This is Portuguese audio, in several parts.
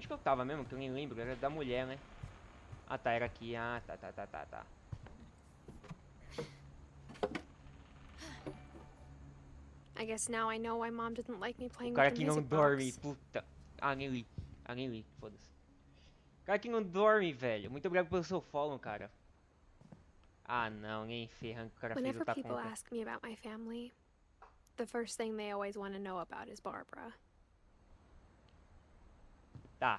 Onde que eu tava mesmo? Que eu nem lembro. Era da mulher, né? Ah, tá. Era aqui. Ah, tá. I guess now I know why Mom didn't like me O playing with cara the que não music dorme. box. Puta. Ah, nem li. Ah, nem li. Foda-se. O cara que não dorme, velho. Muito obrigado pelo seu follow, cara. Ah, não. Nem ferrando que o cara fez Whenever outra people conta. ask me about my family, the first thing they always want to know about is Barbara. Tá.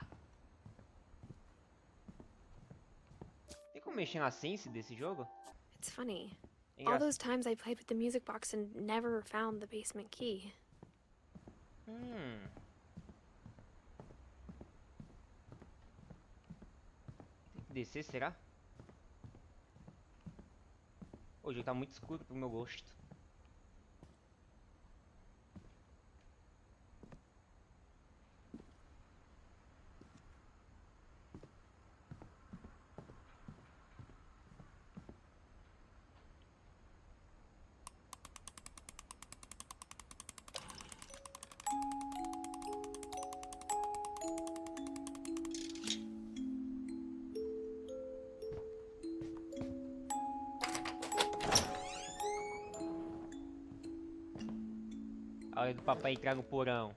Tem como mexer na sense desse jogo? It's funny. É All engraçado. those times I played with the music box and never found the basement key. Tem que descer, será? O jogo tá muito escuro pro meu gosto. A hora do papai entrar no porão.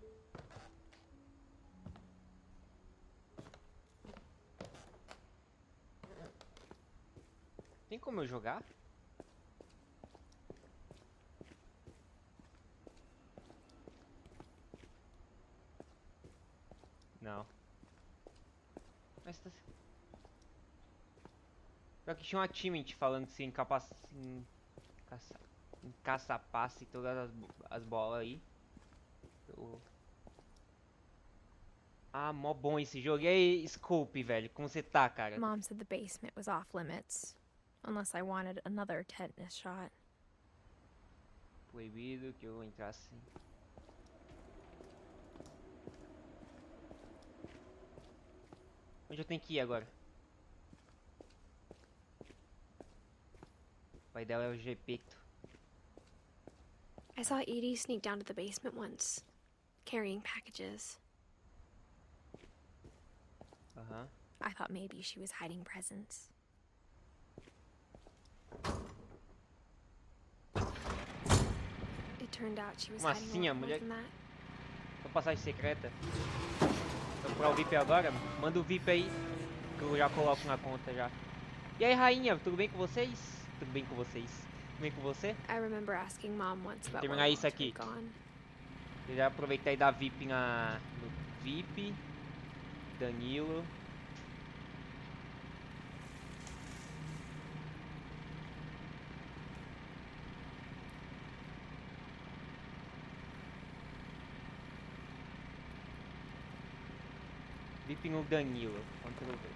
Tem como eu jogar? Não. Mas tá... Pior que tinha um achievement falando que se encaçapasse todas as bolas aí. Ah, mó bom esse jogo. E aí, Scope, velho? Como você tá, cara? Mom said the basement was off limits, unless I wanted another tetanus shot. Proibido que eu entrasse. Onde eu tenho que ir agora? O pai dela é o Gepeto. I saw Edie sneak down to the basement once, carrying packages. Aham. I thought maybe she was hiding presents. It turned out she was Como hiding assim, a a lot more mulher? than that. Só passagem secreta. Vou procurar o VIP agora? Manda o VIP aí. Que eu já coloco na conta já. E aí, rainha, tudo bem com vocês? Tudo bem com vocês? Tudo bem com você? I remember asking Mom once about where Terminar isso Walter aqui. had gone. Eu já aproveitei e dar VIP no VIP. Danilo. VIP no Danilo. Ctrl V.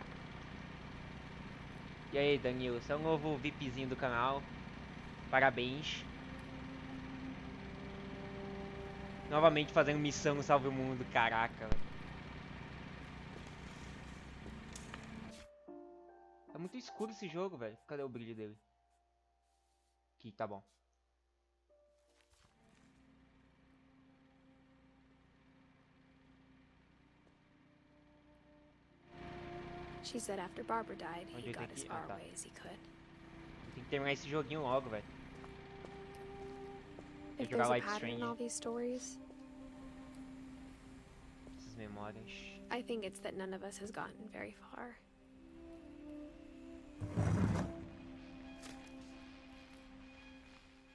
E aí, Danilo, você é o novo VIPzinho do canal. Parabéns. Novamente fazendo missão no Salve o Mundo, caraca, velho. Tá muito escuro esse jogo, velho. Cadê o brilho dele? Aqui, tá bom. She said after Barbara died, Onde he eu tenho got as que ir? far Ah, tá. away as he could. Eu tenho que terminar esse joguinho logo, velho. Vou If jogar there's a Life pattern in Strange. all these stories, Essas memórias. I think it's that none of us has gotten very far.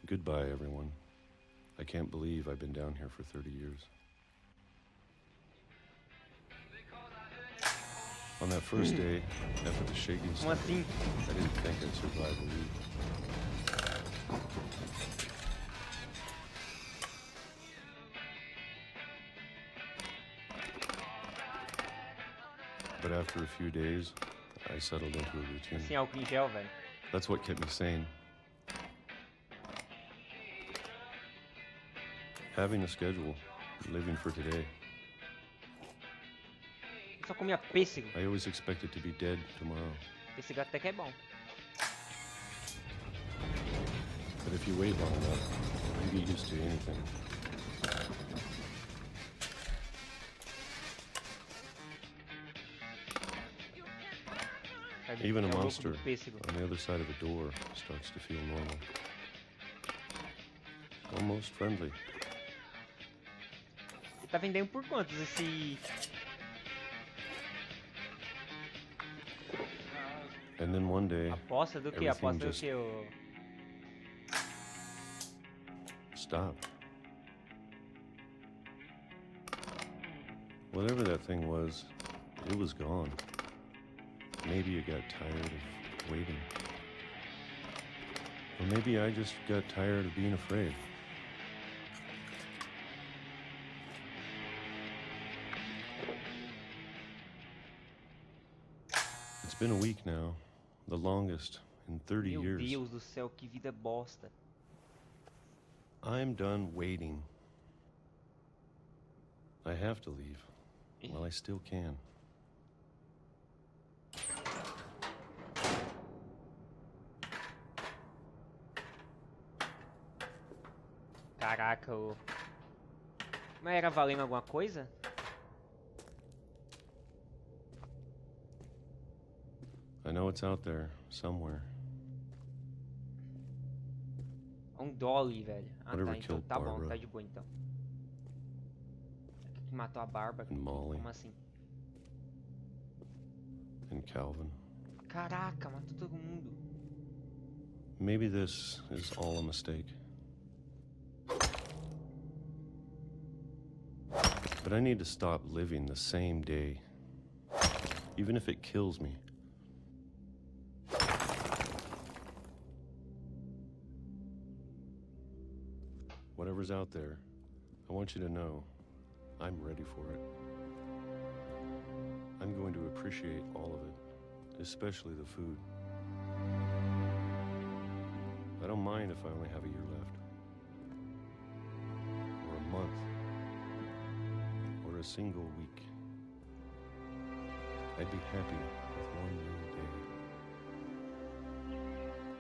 Goodbye, everyone. I can't believe I've been down here for 30 years. On that first day, after the shaking Como stuff, assim? I didn't think I'd survive a week. But after a few days, I settled into a routine. Assim, álcool em gel, velho. That's what kept me sane. Having a schedule, living for today. Eu só comia pêssego. I always expected to be dead tomorrow. Pêssego até que é bom. But if you wait long enough, you get used to anything. Even É a o louco monster do pêssego. on the other side of a door starts to feel normal. Almost friendly. E tá vendendo por quantos esse... And then one day, Aposta do que? Everything Aposta do just- que? O... stop. Whatever that thing was, it was gone. Maybe it got tired of waiting. Or maybe I just got tired of being afraid. It's been a week now, the longest in 30 Meu years. Deus do céu, que vida bosta. I'm done waiting. I have to leave. Well, I still can. Caraca, o... Mas era valendo alguma coisa? I know it's out there, somewhere. $1, velho. Ah, Whatever tá, então killed tá bom, Barbara. tá de boa então. Que matou a Bárbara? And Molly. Como assim? And Calvin. Caraca, matou todo mundo. Maybe this is all a mistake. But I need to stop living the same day. Even if it kills me. Whatever's out there, I want you to know I'm ready for it. I'm going to appreciate all of it, especially the food. I don't mind if I only have a year left. Or a month. Or a single week. I'd be happy with one new day.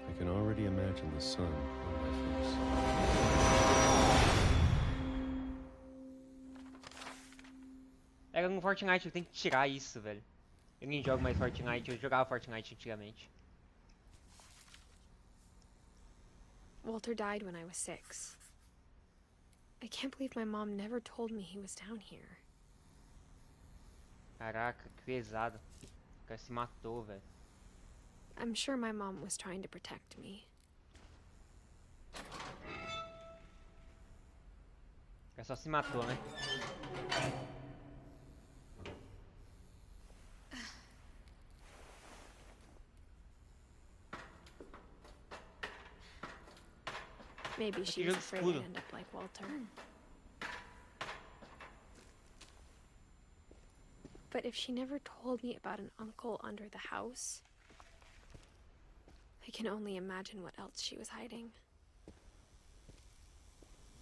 I can already imagine the sun on my face. Era no Fortnite, eu tenho que tirar isso, velho. Eu nem jogo mais Fortnite, eu jogava Fortnite antigamente. Walter died when I was 6. I can't believe my mom never told me he was down here. Caraca, que pesado. O cara se matou, velho. I'm sure my mom was trying to protect me. O cara só se matou, né? Maybe she was afraid I'd end up like Walter. But if she never told me about an uncle under the house, I can only imagine what else she was hiding.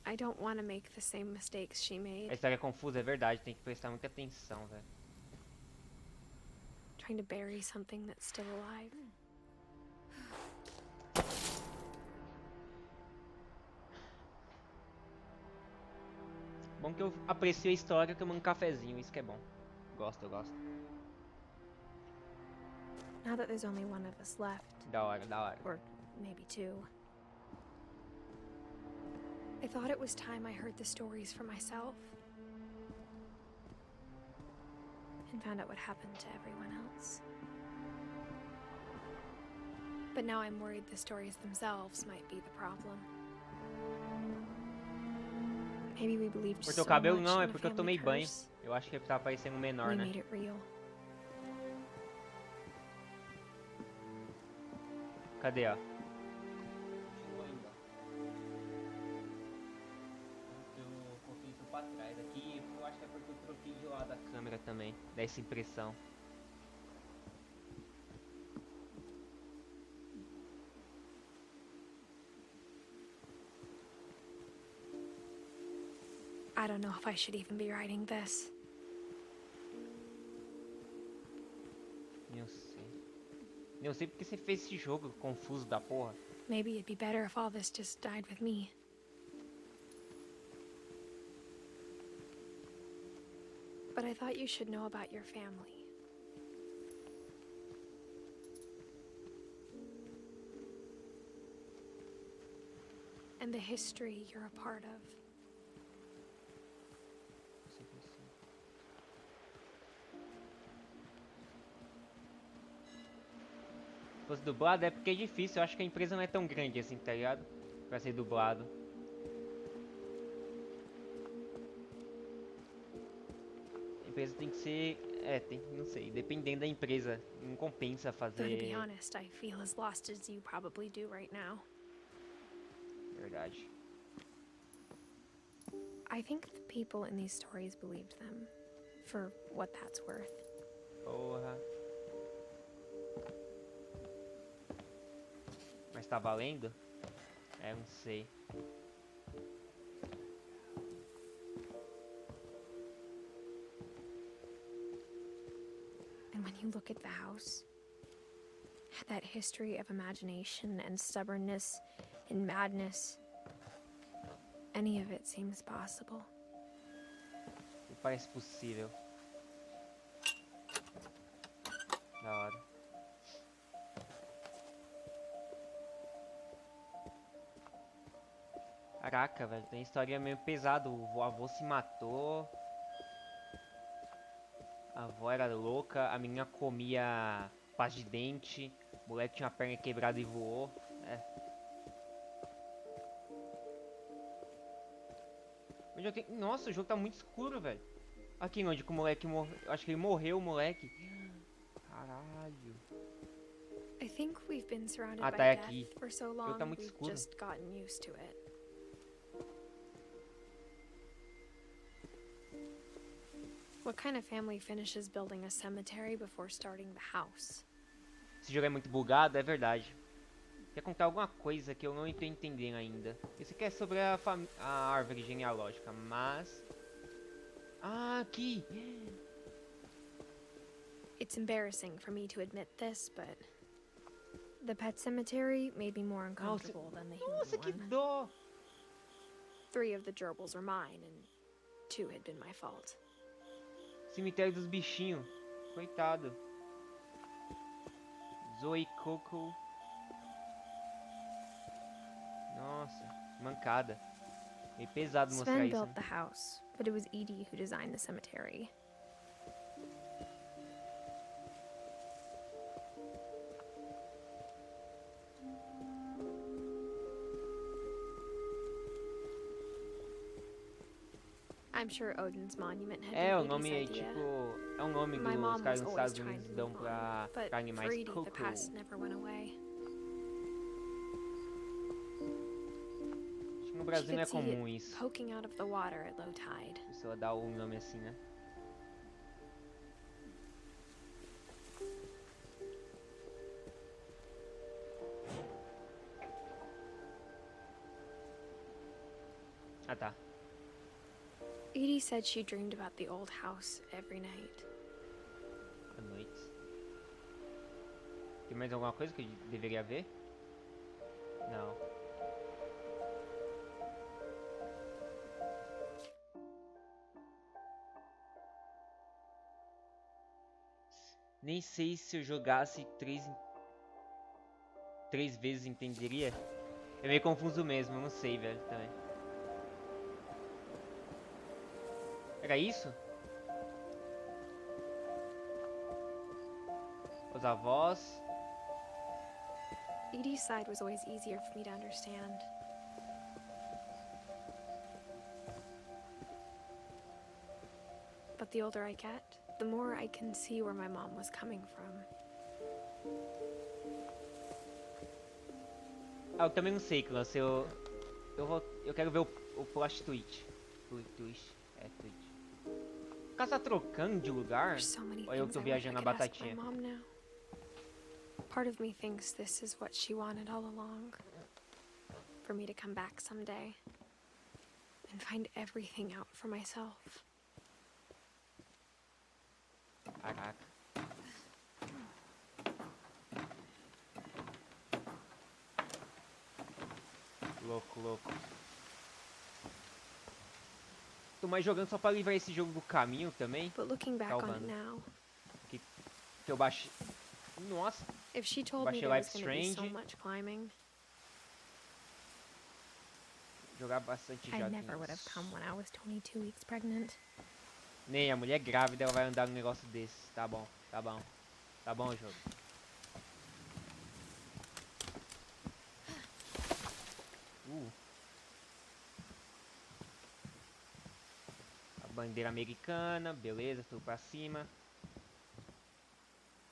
I don't want to make the same mistakes she A made, história é confusa, é verdade, tem que prestar muita atenção, velho. trying to bury something that's still alive. Bom que eu aprecio a história tomando um cafezinho, isso que é bom. Gosto, eu gosto. Now that there's only one of us left, Da hora, da hora. or maybe two, I thought it was time I heard the stories for myself and found out what happened to everyone else. But now I'm worried the stories themselves might be the problem. Maybe we believed Cortou so o cabelo? much Não, é in a porque eu family tomei banho. curse, Eu acho que ele tá parecendo menor, we né? made it real. Cadê, ó? Eu coloquei isso pra trás aqui. Eu acho que é porque eu troquei de lado a câmera também. Dá essa impressão. I don't know if I should even be writing this. Eu sei. Eu sei porque você fez esse jogo confuso da porra. Maybe it'd be better if all this just died with me. But I thought you should know about your family. and the history you're a part of. Se fosse dublado é porque é difícil, eu acho que a empresa não é tão grande assim, tá ligado? Pra ser dublado. A empresa tem que ser... não sei, dependendo da empresa, não compensa Though to be fazer... honest, I feel as lost as you probably do right now. Verdade. I think the people in these stories believed them, for what that's worth. Porra. Mas tá valendo? É, não sei. And when you look at the house, that history of imagination and stubbornness and madness, any of it seems possible. Parece possível. Da hora. Caraca, velho, tem história meio pesada. O avô se matou. A avó era louca. A menina comia pasta de dente. O moleque tinha a perna quebrada e voou. Nossa, o jogo tá muito escuro, velho. Aqui onde que o moleque morreu. Acho que ele morreu, o moleque. Caralho. I think we've been surrounded Ah, by tá death aqui. for so O jogo long tá muito we've escuro. just gotten used to it. What kind of family finishes building a cemetery before starting the house? Esse jogo é muito bugado, é verdade. Quer contar alguma coisa que eu não estou entendendo ainda. Esse aqui é sobre a árvore genealógica, mas... Ah, aqui! It's embarrassing for me to admit this, but the pet cemetery made me more uncomfortable than the Nossa, que human one. dó! 3 of the gerbils were mine, and 2 had been my fault. Cemitério dos bichinhos. Coitado. Zoe Coco. Nossa, mancada. Meio pesado mostrar Sven isso, built né? the house, but it was Edith who designed the cemetery. I'm sure Odin's monument had É, o been nome é Edith's idea. tipo... É um nome que My os mom caras was nos always Estados trying Unidos to dão move pra on, but for animais. Edith, the Coco. past never went away. Acho que no She Brasil não é could see comum it isso. poking out of the water at low tide. A pessoa dá um nome assim, né? Ah, tá. Edie said she dreamed about the old house every night. À noite. Tem mais alguma coisa que eu deveria ver? Não. Nem sei se eu jogasse três vezes entenderia. É meio confuso mesmo, eu não sei, velho, também. Era isso? Os avós. Edie's side was always easier for me to understand. But the older I get, the more I can see where my mom was coming from. Ah, eu também não sei, Clance. Eu quero ver o plot twist. Twist. É, twist. O cara tá trocando de lugar? There's so many Ou eu things tô I wish I viajando na could ask my batatinha? mom now. Part of me thinks this is what she wanted all along. For me to come back someday and find everything out for myself. Caraca. Louco. Tô mais jogando só pra livrar esse jogo do caminho também. But looking back on it Salvando. now, Que eu baixei. Nossa. if she told me Baixei there was Life going to be so Strange. much climbing, Jogar bastante I never would have joguinhos. come when I was 22 weeks pregnant. Nem a mulher grávida ela vai andar num negócio desse. Tá bom, tá bom. Tá bom, jogo. A bandeira americana, beleza, tudo pra cima.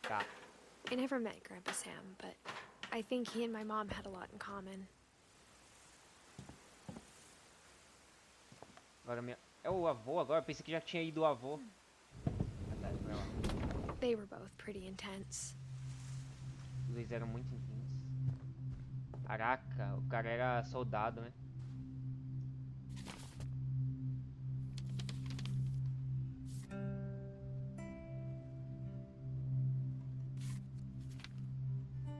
Tá. I never met Grandpa Sam, but I think he and my mom had a lot in common. Agora minha... É o avô agora? Pensei que já tinha ido o avô. Ah, tá, vai lá. They were both pretty intense. Os dois eram muito intensos. Caraca, o cara era soldado, né?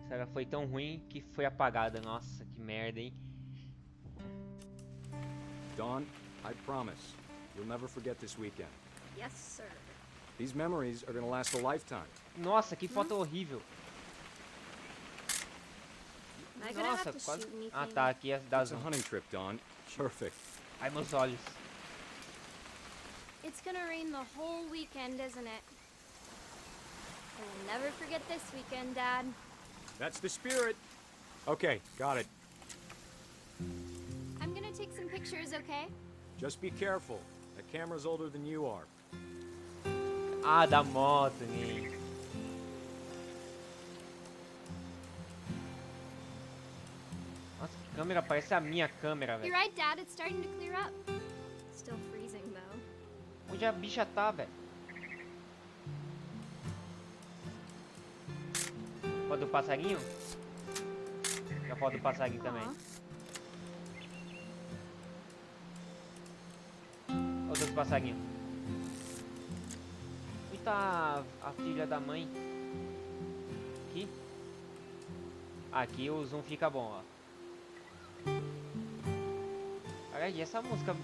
Essa era foi tão ruim que foi apagada. Nossa, que merda, hein? Dawn, I promise, you'll never forget this weekend. Yes, sir. These memories are gonna last a lifetime. Nossa, que foto horrível. Am I gonna Nossa, have to quase... shoot anything? Ah, tá, aqui é da It's a zona. hunting trip, Dawn. Perfect. Ai, meus olhos. It's gonna rain the whole weekend, isn't it? I will never forget this weekend, Dad. That's the spirit. Okay, got it. I'm gonna take some pictures, okay? Just be careful. The camera's older than you are. Ah, da moto, né? Nossa, que câmera, parece a minha câmera, You're velho. right, Dad. It's starting to clear up. Still freezing, though. Onde a bicha tá, velho? Foto do passarinho? E a foto do passarinho também. Aw. Olha os outros passarinhos. Onde tá a filha da mãe? Aqui? Aqui o zoom fica bom, ó. Cara, e essa música?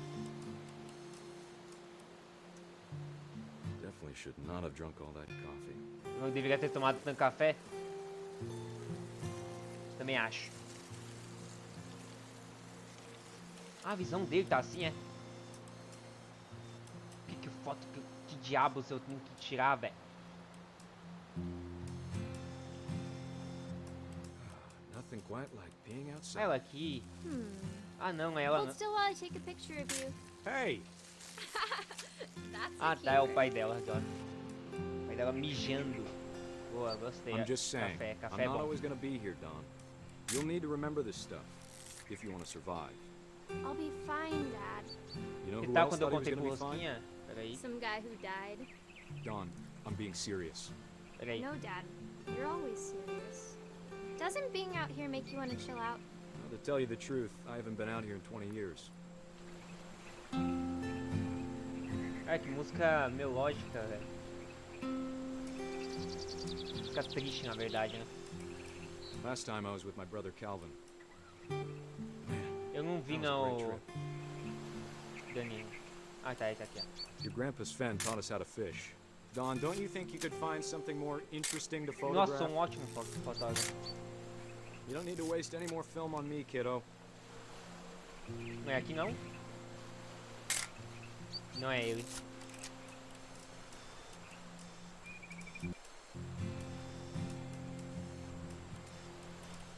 Definitely should not have drunk all that coffee. Não deveria ter tomado tanto café? Também acho. Ah, a visão dele tá assim, é? Que foto, que diabos eu tenho que tirar, velho? Nothing quite like being outside. Ela aqui. Ah, não, ela Hold não. still while I take a picture of you. Hey! That's Ah, a tá, é o keeper. pai dela, olha. O pai dela mijando. Boa, gostei. I'm just saying, Café, café I'm é not bom. always gonna be here, Dawn. You'll need to remember this stuff if you want to survive. I'll be fine, Dad. You know Que who tal else quando eu thought he contei was pro gonna be fine? Rosquinha? Peraí, Some guy who died. Dawn, I'm being serious. peraí. No, Dad. You're always serious. Doesn't being out here make you want to chill out? Well, to tell you the truth, I haven't been out here in 20 years. Ai, que música melódica, velho. Música triste, na verdade, né? Last time I was with my brother Calvin. Eu não vi, That was a não, great o trip. Danilo. Ah, tá, esse aqui, ó. Your grandpa's Fen taught us how to fish. Dawn, don't you think you could find something more interesting to Nossa, photograph? sou um ótimo fotógrafo. You don't need to waste any more film on me, kiddo. Não é aqui, não? Não é ele.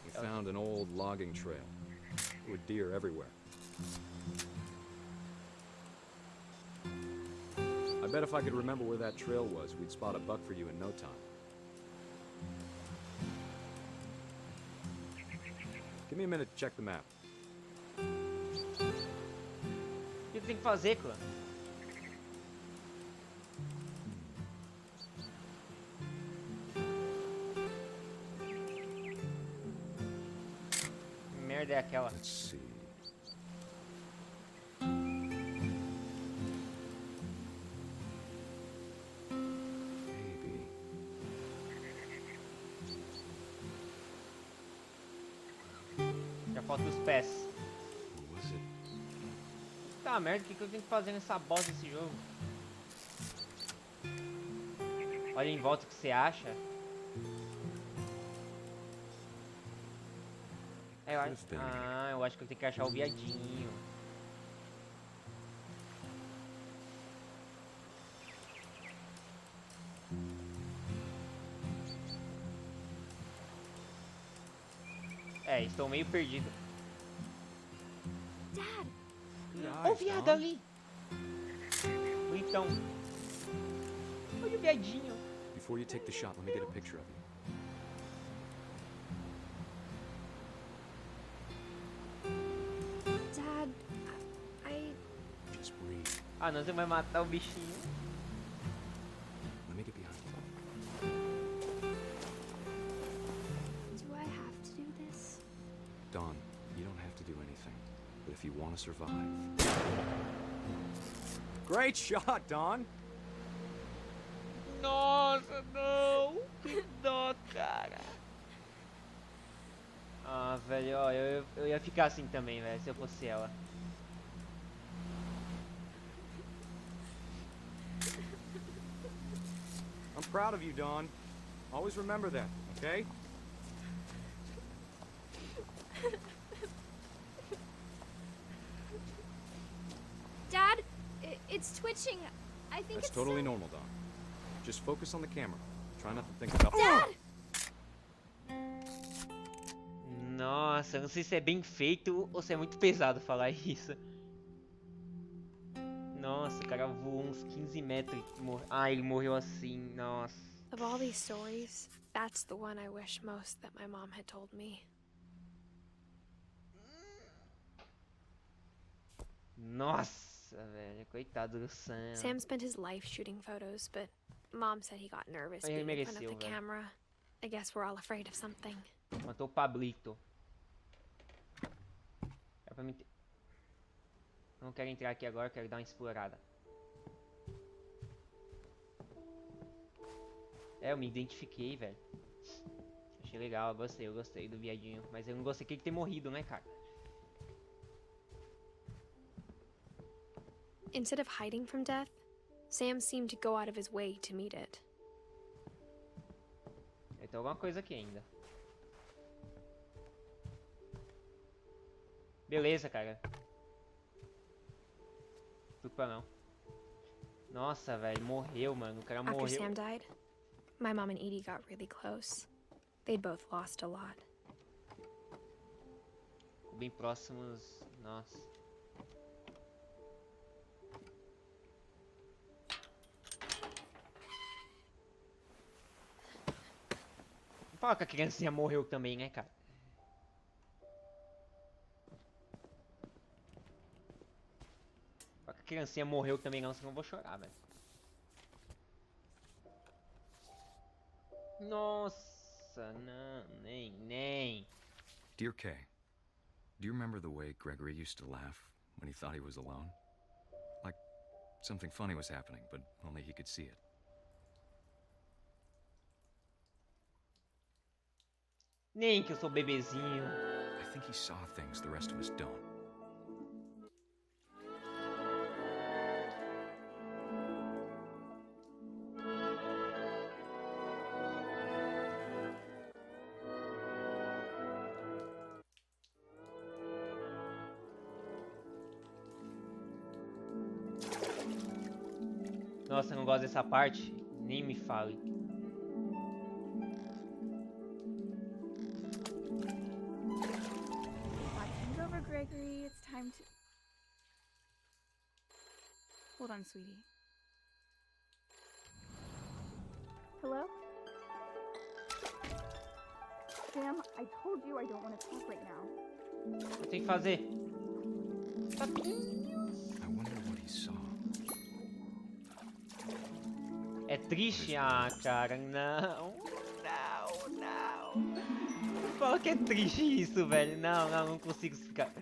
We found an old logging trail with deer everywhere. I bet if I could remember where that trail was, we'd spot a buck for you in no time. Give me a minute to check the map. O que tem que fazer, clã? Que merda é aquela? Let's see. Maybe. Já falta os pés. What was it? Tá, merda, o que eu tenho que fazer nessa bosta desse jogo? Olha em volta o que você acha. Eu acho... Ah, eu acho que eu tenho que achar o viadinho. É, estou meio perdido. Dad, Good Olha o eyes, viado Don. ali. Então. Olha o viadinho. Before you take the shot, let me get a picture of you. Dad, I... Just breathe. Ah, não, você vai matar o bichinho. Let me get behind you. Do I have to do this? Don, you don't have to do anything. But if you want to survive... Great shot, Don! Nossa, não. Que dó, cara. Ah, velho, ó, eu ia ficar assim também, velho, se eu fosse ela. I'm proud of you, Don. Always remember that, okay? Dad, it's twitching. I think That's it's totally so- normal, Don. Just focus on the camera. Try not to think about... Dad! Nossa, eu não sei se é bem feito ou se é muito pesado falar isso. Nossa, o cara voou uns 15 metros e ah, ele morreu assim, nossa. Of all these stories, that's the one I wish most that my mom had told me. Nossa, velho, coitado do Sam. Sam spent his life shooting photos, but Mom said he got nervous Ele being in front of mereceu, the velho. camera. I guess we're all afraid of something. Matou o Pablito. É pra mim ter... Não quero entrar aqui agora, quero dar uma explorada. É, eu me identifiquei, velho. Achei legal, eu gostei do viadinho. Mas eu não gostei que ele ter morrido, né, cara? Instead of hiding from death, Sam seemed to go out of his way to meet it. Tem alguma coisa aqui ainda. Beleza, cara. Preocupa não. Nossa, velho, morreu, mano. O cara After morreu. Sam died, my mom and Edie got really close. They'd both lost a lot. Bem próximos. Nossa. Não fala que a criancinha morreu também, né, cara? Fala que a criancinha morreu também não, senão eu vou chorar, velho. Nossa, não, nem. Dear Kay, do you remember the way Gregory used to laugh when he thought he was alone? Like something funny was happening, but only he could see it. Nem que eu sou bebezinho. I think he saw things the rest of us don't. Nossa, eu não gosto dessa parte. Nem me fale. Watching's over, Gregory. It's time to... Hold on, sweetie. Hello? Sam, I told you I don't want to talk right now. Eu tenho que fazer. I wonder what he saw. É triste? Ah, cara, não. Não fala que é triste isso, velho. Não consigo ficar.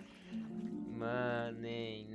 Mano, nem.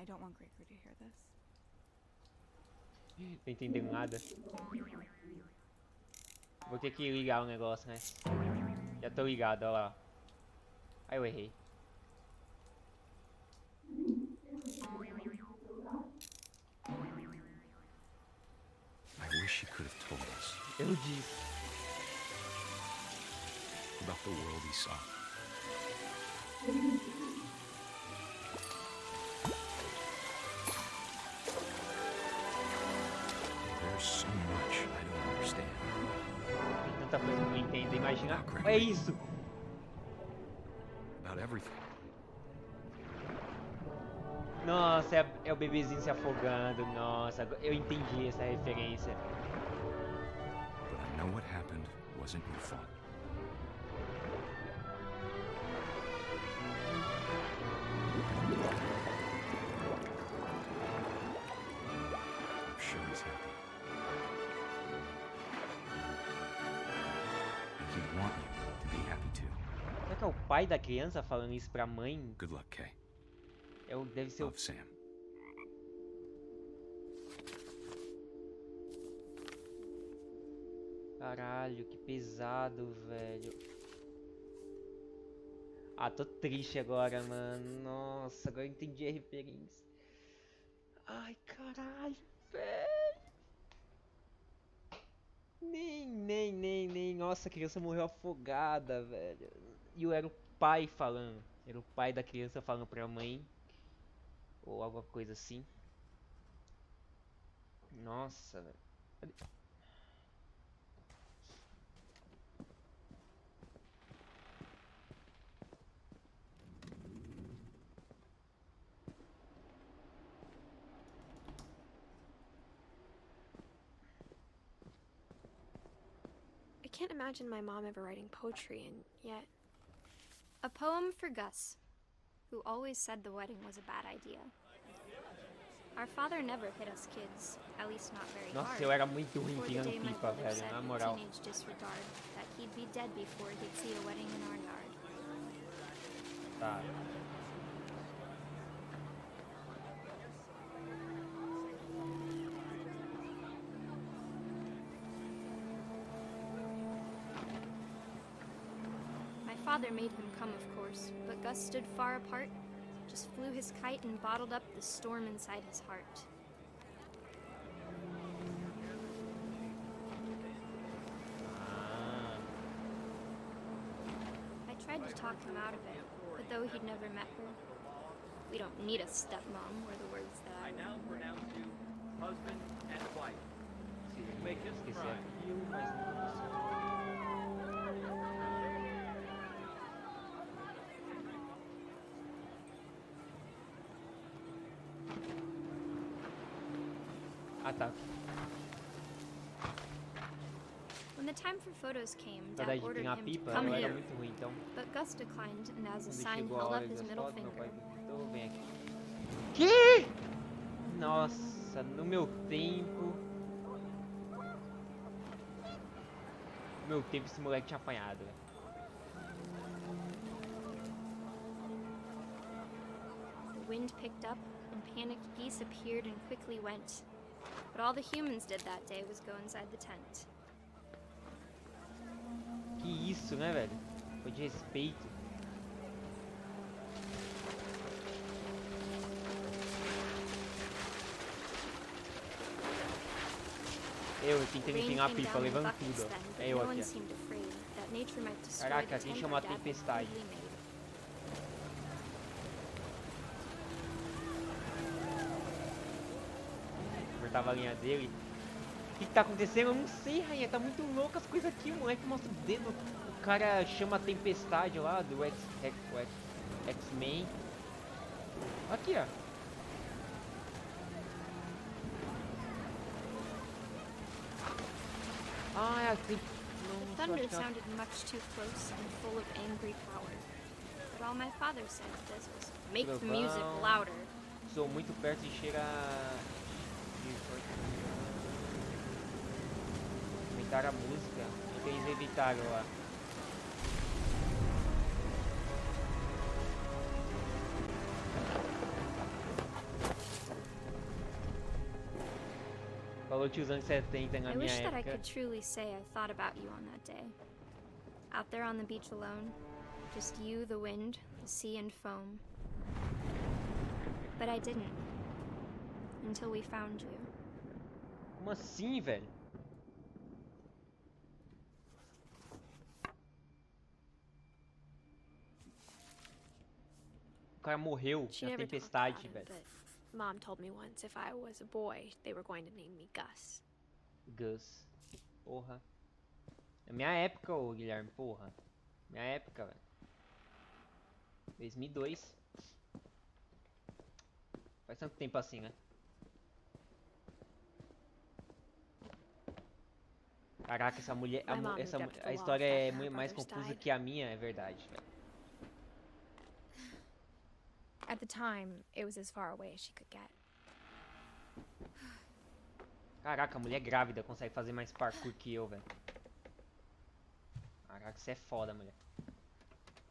I don't want Gregory to hear this. Não entendendo nada. Vou ter que ligar o negócio, né? Já tô ligado, ó lá. Aí eu errei. I wish he could have told us Eu disse. about the world he saw. There's so much I don't understand. Tem tanta coisa que eu não entendo. Imagina. Ah, É isso! About everything. Nossa, é o bebezinho se afogando. Nossa, eu entendi essa referência. But I know what happened wasn't your fault. I'm sure he's happy. And he'd want you to be happy too. Será que é o pai da criança falando isso pra mãe? Good luck, Kay. Deve ser o... Love, Sam. Caralho, que pesado, velho. Ah, tô triste agora, mano. Nossa, agora eu entendi a referência. Ai, caralho, velho. Nem. Nossa, a criança morreu afogada, velho. E eu era o pai falando. Era o pai da criança falando pra mãe. Ou alguma coisa assim. Nossa, velho. I can't imagine my mom ever writing poetry, and yet... A poem for Gus, who always said the wedding was a bad idea. Our father never hit us kids, at least not very Nossa, hard. eu era muito ruim Before the empinando day my pipa, brother velho. said Na in moral. teenage disregard that he'd be dead before he'd see a wedding in our yard. Tá. My father made him come, of course, but Gus stood far apart, just flew his kite and bottled up the storm inside his heart. Ah. I tried to talk him out of it, but though he'd never met her, we don't need a stepmom were the words that I now remember. pronounce you husband and wife. Make this Esqueci crime. aquilo, mas não consigo. Ah, tá. When the time for photos came, Na Dad verdade, ordered tem a him to pipa, come eu era here, muito ruim, então. but Gus declined and as a Quando sign chegou a held hora up his das middle fotos, meu pai finger. gritou, vem aqui. Que? Nossa, no meu tempo... No meu tempo esse moleque tinha apanhado, velho. The wind picked up and panicked geese appeared and quickly went. But all the humans did that day was go inside the tent. Que isso, né, velho? Foi de respeito. Eu tentando Rain empinar a came pipa, down in levando buckets tudo, then, ó. but É eu no aqui, one ó. seemed afraid that nature might destroy Caraca, the aqui tent chama that Dad tempestade. repeatedly made. Cortava a linha dele. O que tá acontecendo? Eu não sei, rainha. Tá muito louco as coisas aqui. O moleque mostra o dedo. O cara chama a tempestade lá do X-Men. Aqui, ó. Ah, é aqui. The Nossa, eu thunder acho que ela... sounded much too close and full of angry power. But all my father said to this was, make the music Trovão. louder. Sou muito perto e chega... Aumentaram a música. O que eles evitaram lá? Falou tiozão de 70 na I minha wish that I época. could truly say I thought about you on that day. Out there on the beach alone. Just you, the wind, the sea, and foam. But I didn't. Until we found you. Como assim, velho? O cara morreu She na never talked tempestade, about him, velho. but Mom told me once if I was a boy, they were going to name me Gus. Gus. Porra. Na minha época, ô Guilherme, porra. Minha época, velho. 2002. Faz tanto tempo assim, né? Caraca, essa mulher. My mom moved up to the A loft história é after her mais brothers confusa died. que a minha, é verdade, velho. At the time, it was as far away as she could get. Caraca, a mulher grávida consegue fazer mais parkour que eu, velho. Caraca, isso é foda, mulher.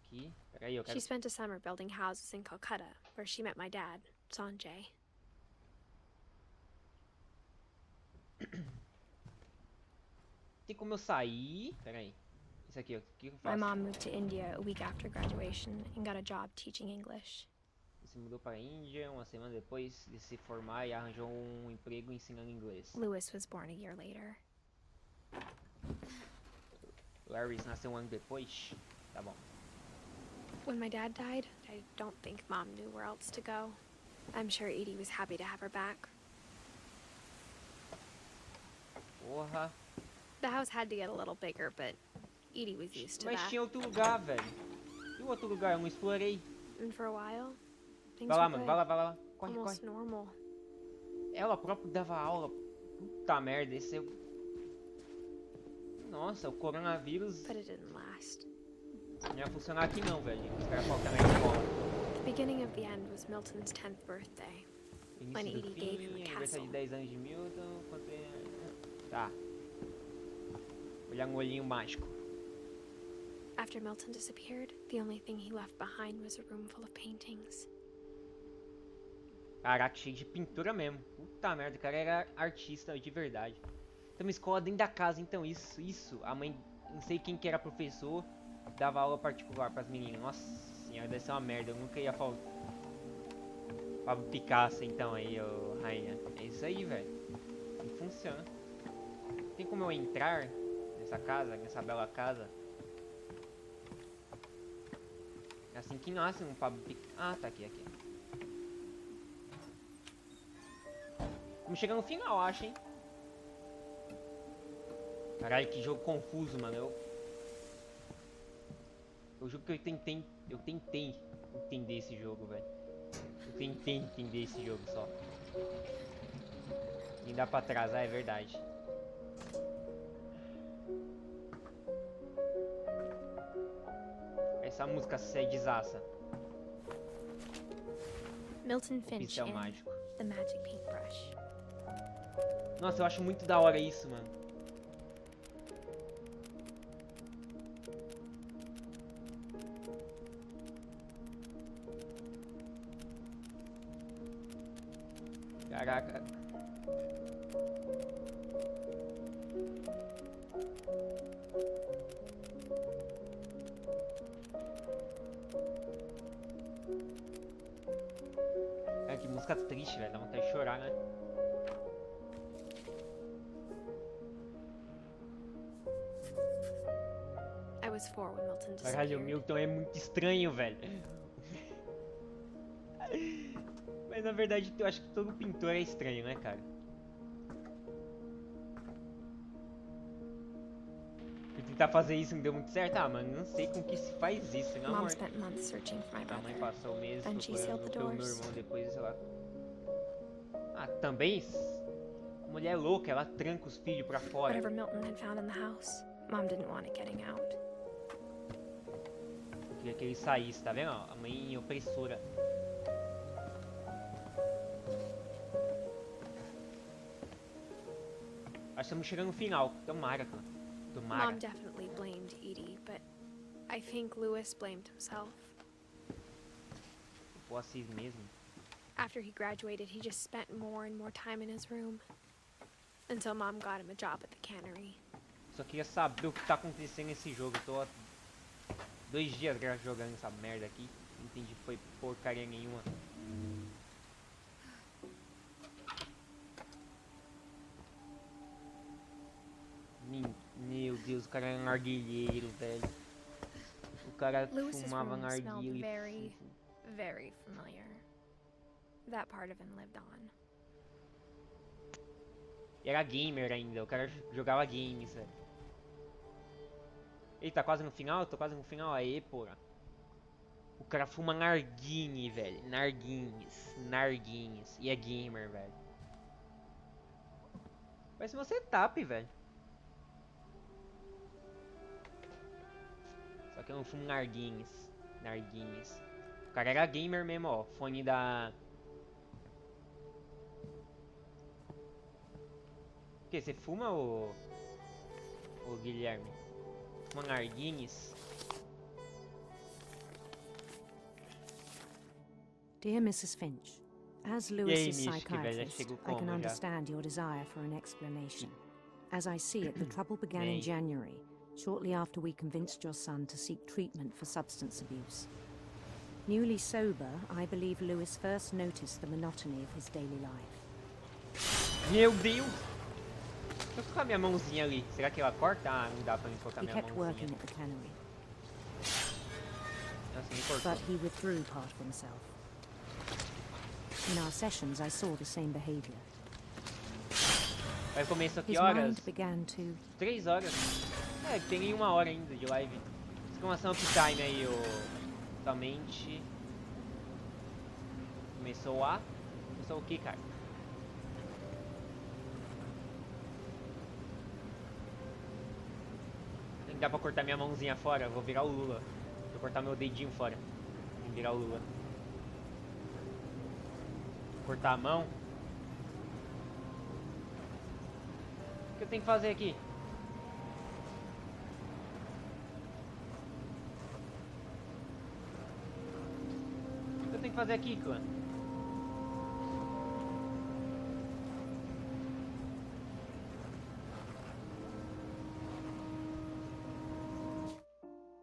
Aqui, peraí, eu quero... She spent a summer building houses in Calcutta, where she met my dad, Sanjay. Tem como eu sair? Peraí. Isso aqui, o que eu My faço? mom moved to India a week after graduation and got a job teaching English. Ele se mudou para a Índia uma semana depois de se formar e arranjou um emprego ensinando inglês. Lewis was born a year later. Larry nasceu um ano depois? Tá bom. When my dad died, I don't think Mom knew where else to go. I'm sure Edie was happy to have her back. Porra. The house had to get a little bigger, but Edie was used to Mas that. tinha outro lugar, velho. E o outro lugar? Eu não explorei. And for a while, things Vai lá, were mano. good. Vai lá, vai lá. Corre, Almost corre. normal. Ela própria dava aula. Puta merda, esse é... Nossa, o coronavírus But it didn't last. não ia funcionar aqui não, velho. Os caras faltam na escola. The beginning of the end was Milton's 10th birthday. When Início do Edie gave him fim, a aniversário castle. de 10 anos de Milton. Tá. Olhar um olhinho mágico. After Milton disappeared, the only thing he left behind was a room full of paintings. Caraca, cheio de pintura mesmo. Puta merda, o cara era artista de verdade. Tem uma escola dentro da casa, então isso. A mãe, não sei quem que era professor, dava aula particular pras meninas. Nossa senhora, deve ser uma merda, eu nunca ia falar. Pablo Picasso então aí, ô rainha. É isso aí, velho. Não funciona. Tem como eu entrar nessa casa, nessa bela casa? É assim que nasce um Pablo Picasso. Ah, tá aqui. Vamos chegar no final, acho, hein? Caralho, que jogo confuso, mano. Eu juro que eu tentei entender esse jogo, velho. Eu tentei entender esse jogo só. E dá pra atrasar, é verdade. Essa música sedizaça. Milton Finch Pincel in mágico. The Magic Paintbrush. Nossa, eu acho muito da hora isso, mano. Caraca. É, que música triste, velho. Dá vontade de chorar, né? I was 4 when Milton Caralho, o disappeared. Milton é muito estranho, velho. Mas na verdade eu acho que todo pintor é estranho, né, cara? Fui tentar fazer isso e não deu muito certo. Ah, mano, não sei como que se faz isso, né, Mom amor? spent months searching for my A mãe brother. passou meses Then she sealed procurando the pelo meu doors. irmão depois, sei lá. Ah, também? A mulher é louca, ela tranca os filhos pra fora. Whatever Milton had found in the house, Mom didn't want it getting out. Eu queria que ele saísse, tá vendo? A mãe opressora. Acho que estamos chegando no final. Tomara, cara. Tomara. Mom definitely blamed Edie, but I think Lewis blamed himself. O Assis mesmo. After he graduated, he just spent more and more time in his room. until Mom got him a job at the cannery. Só queria saber o que tá acontecendo nesse jogo. Eu tô há 2 dias jogando essa merda aqui. Não entendi, foi porcaria nenhuma. Meu Deus, o cara era um narguilheiro, velho. O cara Lewis's fumava room smelled narguilha. very familiar. That part of him lived on. E era gamer ainda, o cara jogava games, velho. Ele tá quase no final? Eu tô quase no final. Aê, porra. O cara fuma narguine, velho. Narguines. E é gamer, velho. Parece uma setup, velho. Só que eu não fumo narguines. O cara era gamer mesmo, ó. Fone da... O que? Você fuma, ô Guilherme? Fuma narguines? Dear Mrs. Finch, as Lewis's Mística, velho, psychiatrist, chegou I can como já? understand your desire for an explanation. As I see it, the trouble began in Bem. January, shortly after we convinced your son to seek treatment for substance abuse. Newly sober, I believe Lewis first noticed the monotony of his daily life. Meu Deus! Deixa eu colocar minha mãozinha ali. Será que ela corta? Ah, não dá pra mim colocar He minha kept mãozinha. working at the cannery, Nossa, me cortou. but he withdrew part of himself. In our sessions, I saw the same behavior. Vai começar His que horas? mind began to 3 horas. É, tem 1 hora ainda de live. Exclamação uptime aí, ô. Somente. Começou o que, cara? Tem que dar pra cortar minha mãozinha fora. Vou virar o Lula. Vou cortar meu dedinho fora. Vou virar o Lula. Cortar a mão. O que eu tenho que fazer aqui? O que eu tenho que fazer aqui, clã?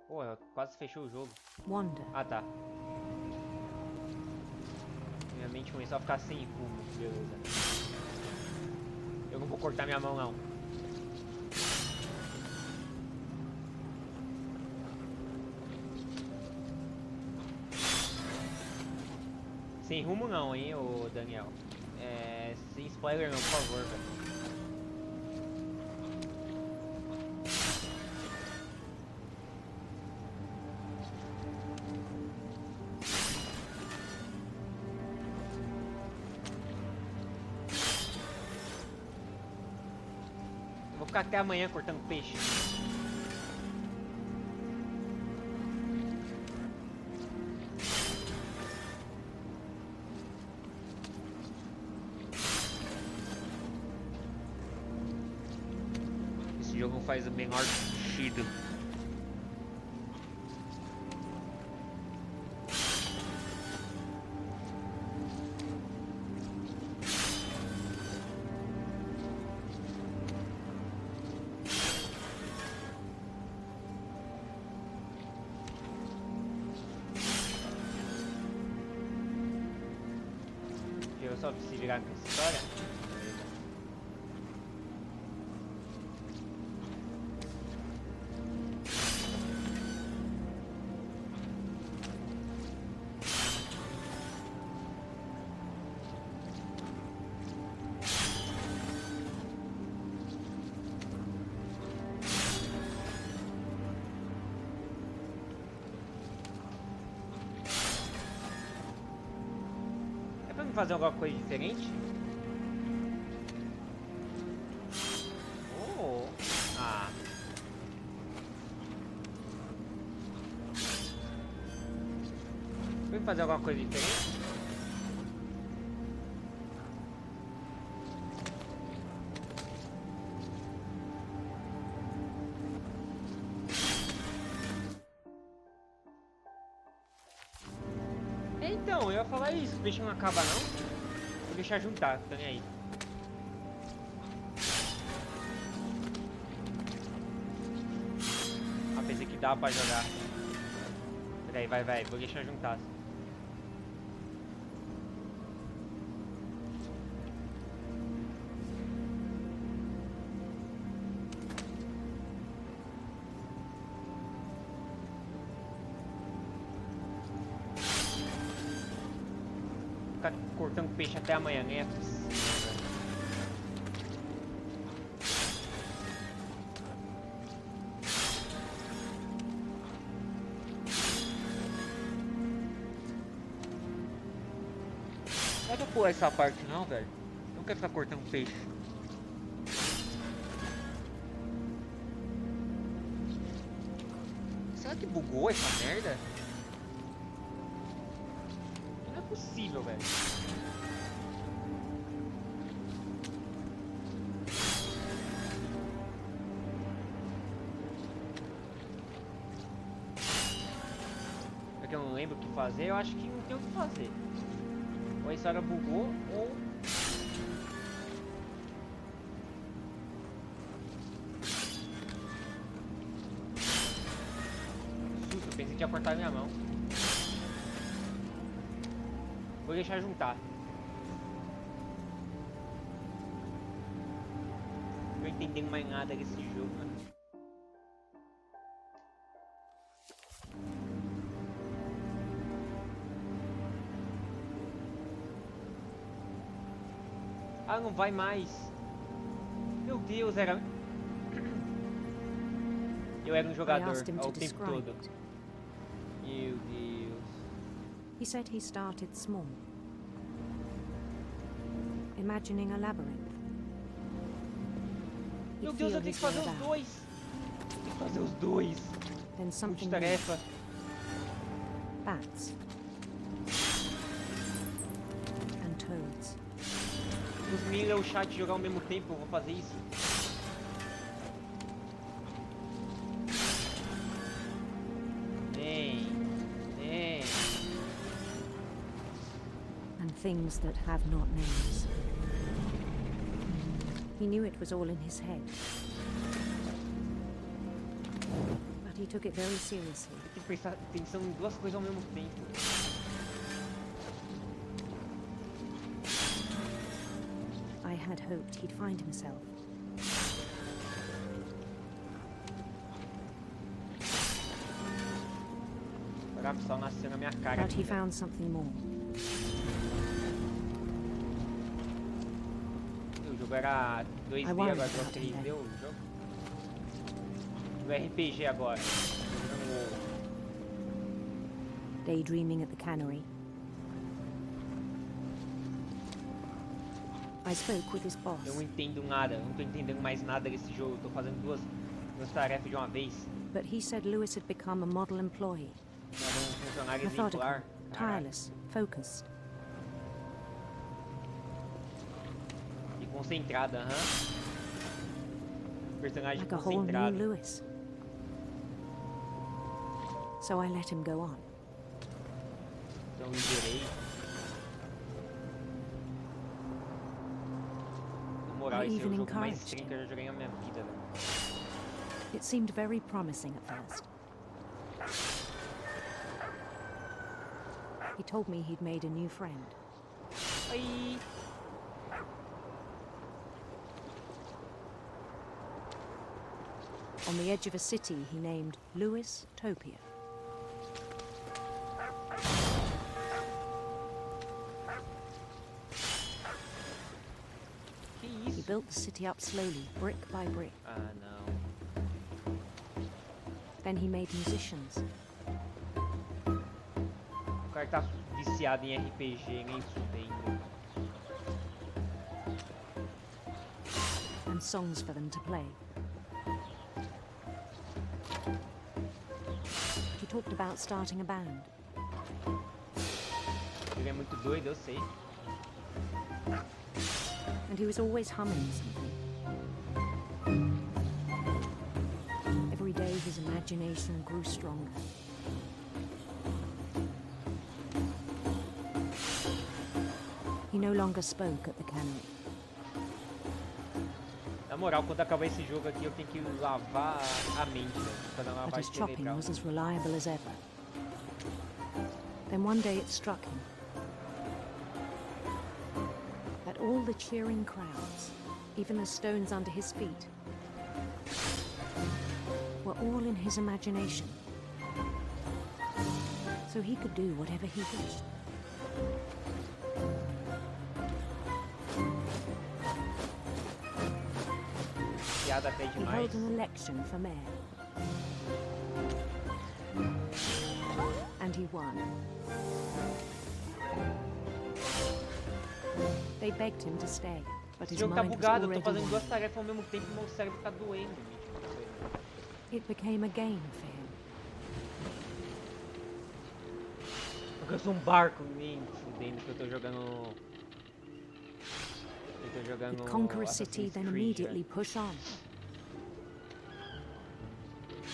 Porra, quase fechou o jogo. wander. Ah, tá. Minha mente começou a ficar sem rumo, beleza. Eu não vou cortar minha mão, não. Sem rumo não, hein, ô Daniel. Sem spoiler não, por favor, velho. Vou ficar até amanhã cortando peixe. Esse jogo não faz o menor sentido. Eu só preciso virar com essa história. É pra me fazer alguma coisa diferente? Oh. Ah. Pra me fazer alguma coisa diferente? Então, eu ia falar isso, o peixe não acaba não. Vou deixar juntar, tô nem aí. dá pra jogar. Peraí, vai, vou deixar juntar. Ficar cortando peixe até amanhã, né? Não vai pular essa parte não, velho. Não quero ficar cortando peixe. Será que bugou essa merda? Não é possível, velho. É que eu não lembro o que fazer, eu acho que não tem o que fazer. Ou a história bugou, ou... Susto, pensei que ia cortar minha mão. Vou deixar juntar. Não tô entendendo mais nada desse jogo, mano. Ah, não vai mais. Meu Deus, era... Eu era um jogador ao tempo todo. Meu Deus. He said he started small, imagining a labyrinth. Meu Deus, eu tenho que fazer os dois. Tem que fazer os dois. Then something Multitarefa. bats and toads. Os mil é o chat jogar ao mesmo tempo, eu vou fazer isso. Vem. And things that have not names. He knew it was all in his head, but he took it very seriously. Tem que prestar atenção em duas coisas ao mesmo tempo. I had hoped he'd find himself. Agora o sol nasceu na minha cara. But he found something more. O jogo era 2D, agora virou 3D o jogo. O RPG agora. Daydreaming at the cannery. I spoke with his boss. Eu não entendo nada, eu não tô entendendo mais nada desse jogo. Eu tô fazendo duas tarefas de uma vez. But he said Lewis had become a model employee. Era um funcionário Methodical, exemplar. tireless, focused. E concentrada, aham. Personagem Like a whole new concentrado. Lewis. So I let him go on. Então eu liberei. Na moral, esse é o jogo mais estranho que eu já joguei na minha vida, velho. It seemed very promising at first. He told me he'd made a new friend. Aí. On the edge of a city he named Lewis Topia. Que He isso? built the city up slowly, brick by brick. Ah, não. Then he made musicians, O cara tá viciado em RPG, nem fudendo. and songs for them to play. He talked about starting a band. Ele é muito doido, eu sei. And he was always humming something. Every day his imagination grew stronger. He no longer spoke at the cannery. Na moral, quando acabar esse jogo aqui, eu tenho que lavar a mente, velho. Fazer uma But his lavagem chopping cerebral. was as reliable as ever. Then one day it struck him that all the cheering crowds, even the stones under his feet, were all in his imagination. So he could do whatever he wished. Piada até He demais. held an election for mayor. And he won. They begged him to stay, but Esse his jogo tá mind was bugado, eu tô already fazendo duas won. tarefas ao mesmo tempo e meu cérebro tá doendo, bicho. It became a game for him. Porque eu sou um barco, nem fudendo que eu tô jogando. Eu tô jogando. He'd conquer a Assassin's city, then Creed, immediately né? push on.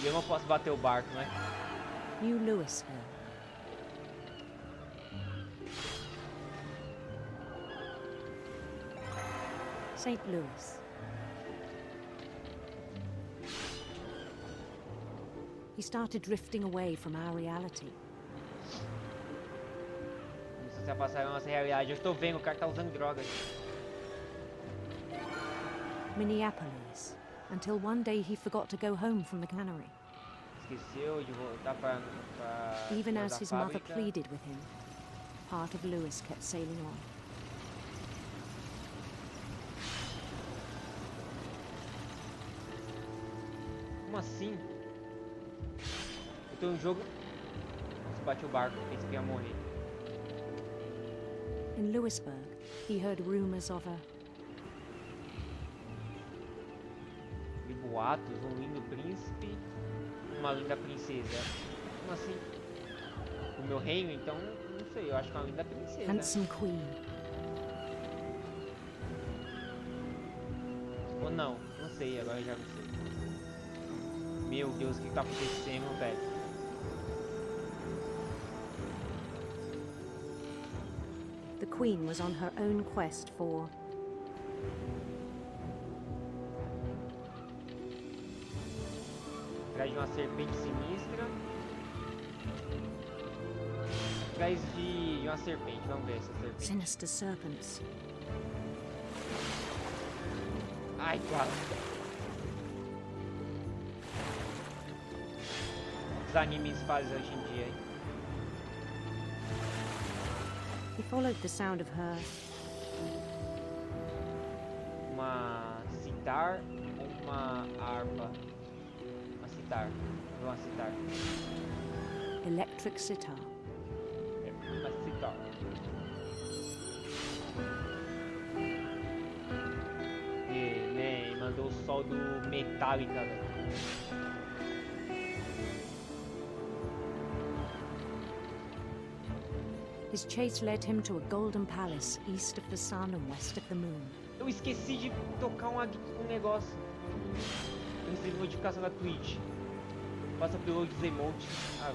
E eu não posso bater o barco, né? New Louisville. St. Louis. He started drifting away from our reality. Isso se passar a nossa realidade. Eu estou vendo, o cara tá usando drogas. Minneapolis, until one day he forgot to go home from the cannery. Esqueceu de voltar pra Even pra as da his mother fábrica. pleaded with him, part of Lewis kept sailing on. Como assim? Eu tô em um jogo. Nossa, bate o barco, pensei que ia morrer. In Louisburg, he heard rumors of a Vi boatos, um lindo príncipe, uma linda princesa. Como assim? O meu reino, então, não sei, eu acho que é uma linda princesa. handsome queen. Ou não, não sei, agora já não sei. Meu Deus, o que tá acontecendo, velho? The queen was on her own quest for Atrás de uma serpente sinistra. Atrás de uma serpente, vamos ver essa serpente. sinister serpents. Ai, quase. Os animes fazem hoje em dia, hein? He followed the sound of her Uma citar ou uma harpa? Uma citar. Não uma citar. electric sitar. É uma citar. E, né, mandou o sol do Metallica, velho. His chase led him to a golden palace east of the sun and west of the moon. Eu esqueci de tocar um negócio. Eu recebi notificação da Twitch. Passa pelo dos emotes. Ah,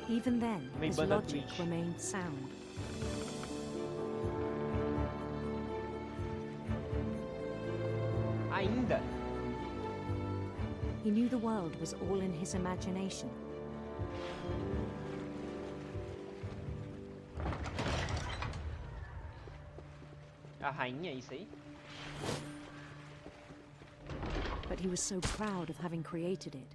Even then, Main his banda logic Twitch. remained sound. ainda. He knew the world was all in his imagination. A rainha, isso aí? But he was so proud of having created it.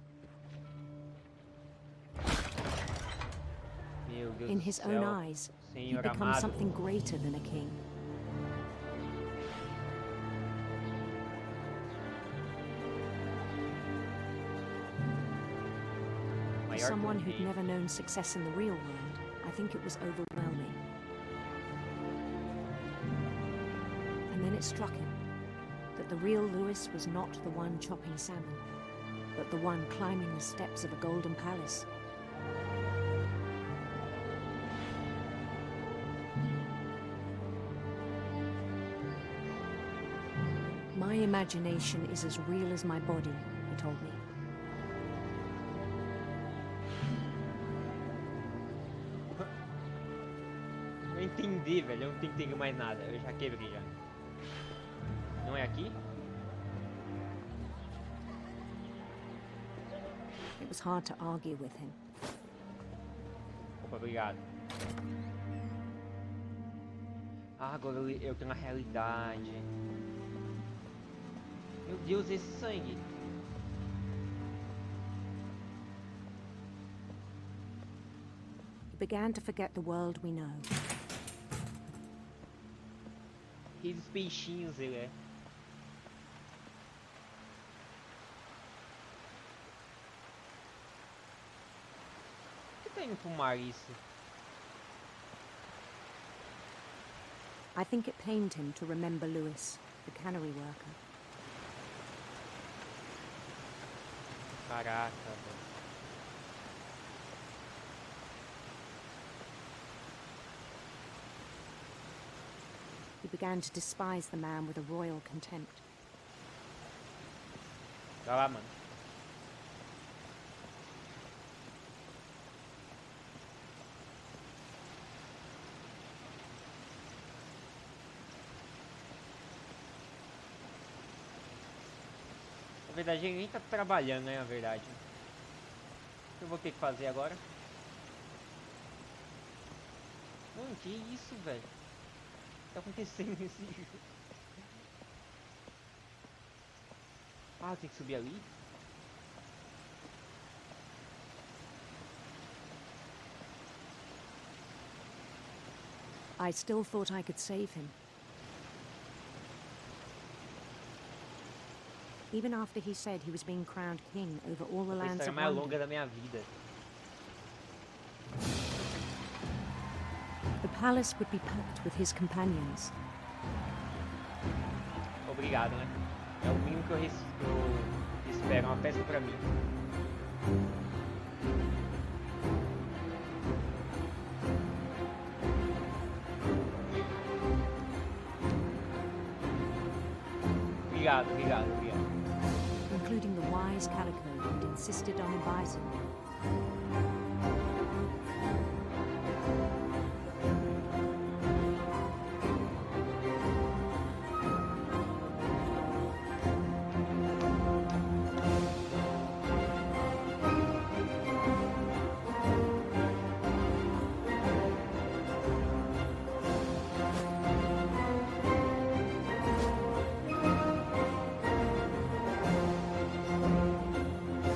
Meu Deus In do his céu. own eyes, he'd Senhor become amado. something greater than a king. For Maior someone que um who'd rei. never known success in the real world, I think it was overwhelming. And then it struck him that the real Lewis was not the one chopping salmon, but the one climbing the steps of a golden palace. My imagination is as real as my body, he told me. Eu entendi, velho. Eu não entendi mais nada. Eu já quebrei já. Não é aqui? It was hard to argue with him. Opa, obrigado. Ah, agora eu tenho uma realidade. Meu Deus, esse sangue. He began to forget the world we know. Aqueles peixinhos, ele é. Por que tá indo pro mar isso? I think it pained him to remember Lewis, the cannery worker. Caraca, velho. He began to despise the man with a royal contempt. Vai lá, mano. Na verdade, ele nem tá trabalhando, né? Na verdade. O que eu vou ter que fazer agora? Mano, que isso, velho? O que tá acontecendo nesse jogo? Ah, tem que subir ali? I still thought I could save him. Even after he said he was being crowned king over all the A lands história of mais longa London, da minha vida. the palace would be packed with his companions. Obrigado, né? É o mínimo que eu espero, uma festa pra mim. Obrigado, obrigado, obrigado. Including the wise Calico who'd insisted on advising me.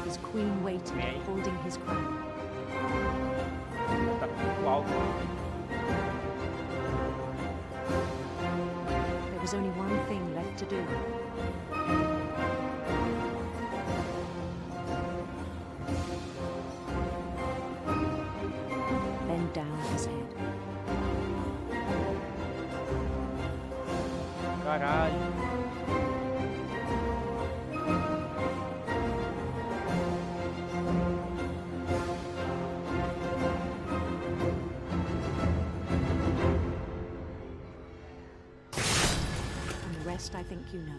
His queen waited, Bem. holding his crown. Tá muito alto. There was only one thing left to do. Bend down his head. Caralho. And the rest I think you know.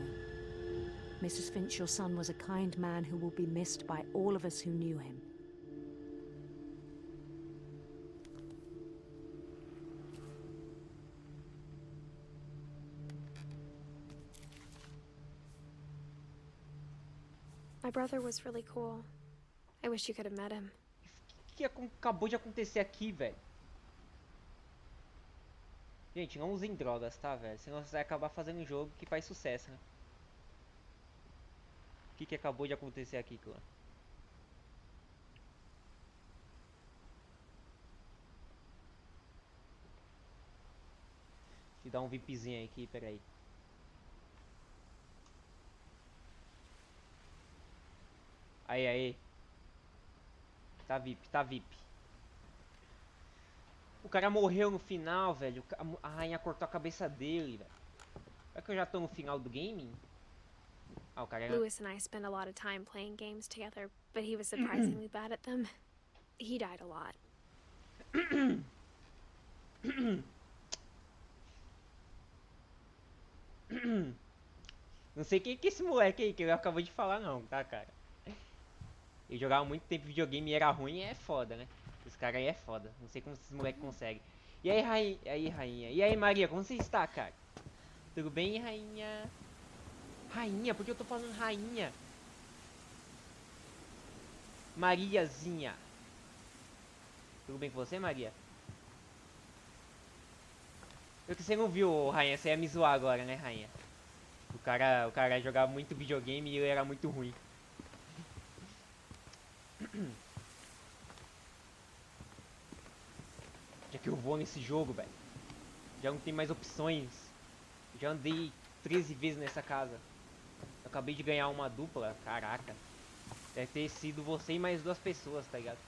Mrs. Finch, your son was a kind man who will be missed by all of us who knew him. My brother was really cool. I wish you could have met him. O que acabou de acontecer aqui, velho? Gente, não usem drogas, tá, velho? Senão você vai acabar fazendo um jogo que faz sucesso, né? O que acabou de acontecer aqui, clã? Deixa eu dar um VIPzinho aqui, peraí. Aí, aí. Tá VIP, tá VIP. O cara morreu no final, velho. A rainha cortou a cabeça dele, velho. Será que eu já tô no final do game? Ah, o cara era... Lewis and I spent a lot of time playing games together, but he was surprisingly bad at them. He died a lot. Não sei quem que é esse moleque aí que ele acabou de falar não, tá, cara? Ele jogava muito tempo videogame e era ruim, é foda, né? Esse cara aí é foda. Não sei como esses moleques conseguem. E aí, rainha? E aí, Maria, como você está, cara? Tudo bem, rainha? Rainha? Por que eu tô falando rainha? Mariazinha. Tudo bem com você, Maria? Eu que você não viu, rainha. Você ia me zoar agora, né, rainha? O cara jogava muito videogame e ele era muito ruim. Já que eu vou nesse jogo, velho. Já não tem mais opções. Já andei 13 vezes nessa casa. Eu acabei de ganhar uma dupla. Caraca. Deve ter sido você e mais 2 pessoas, tá ligado?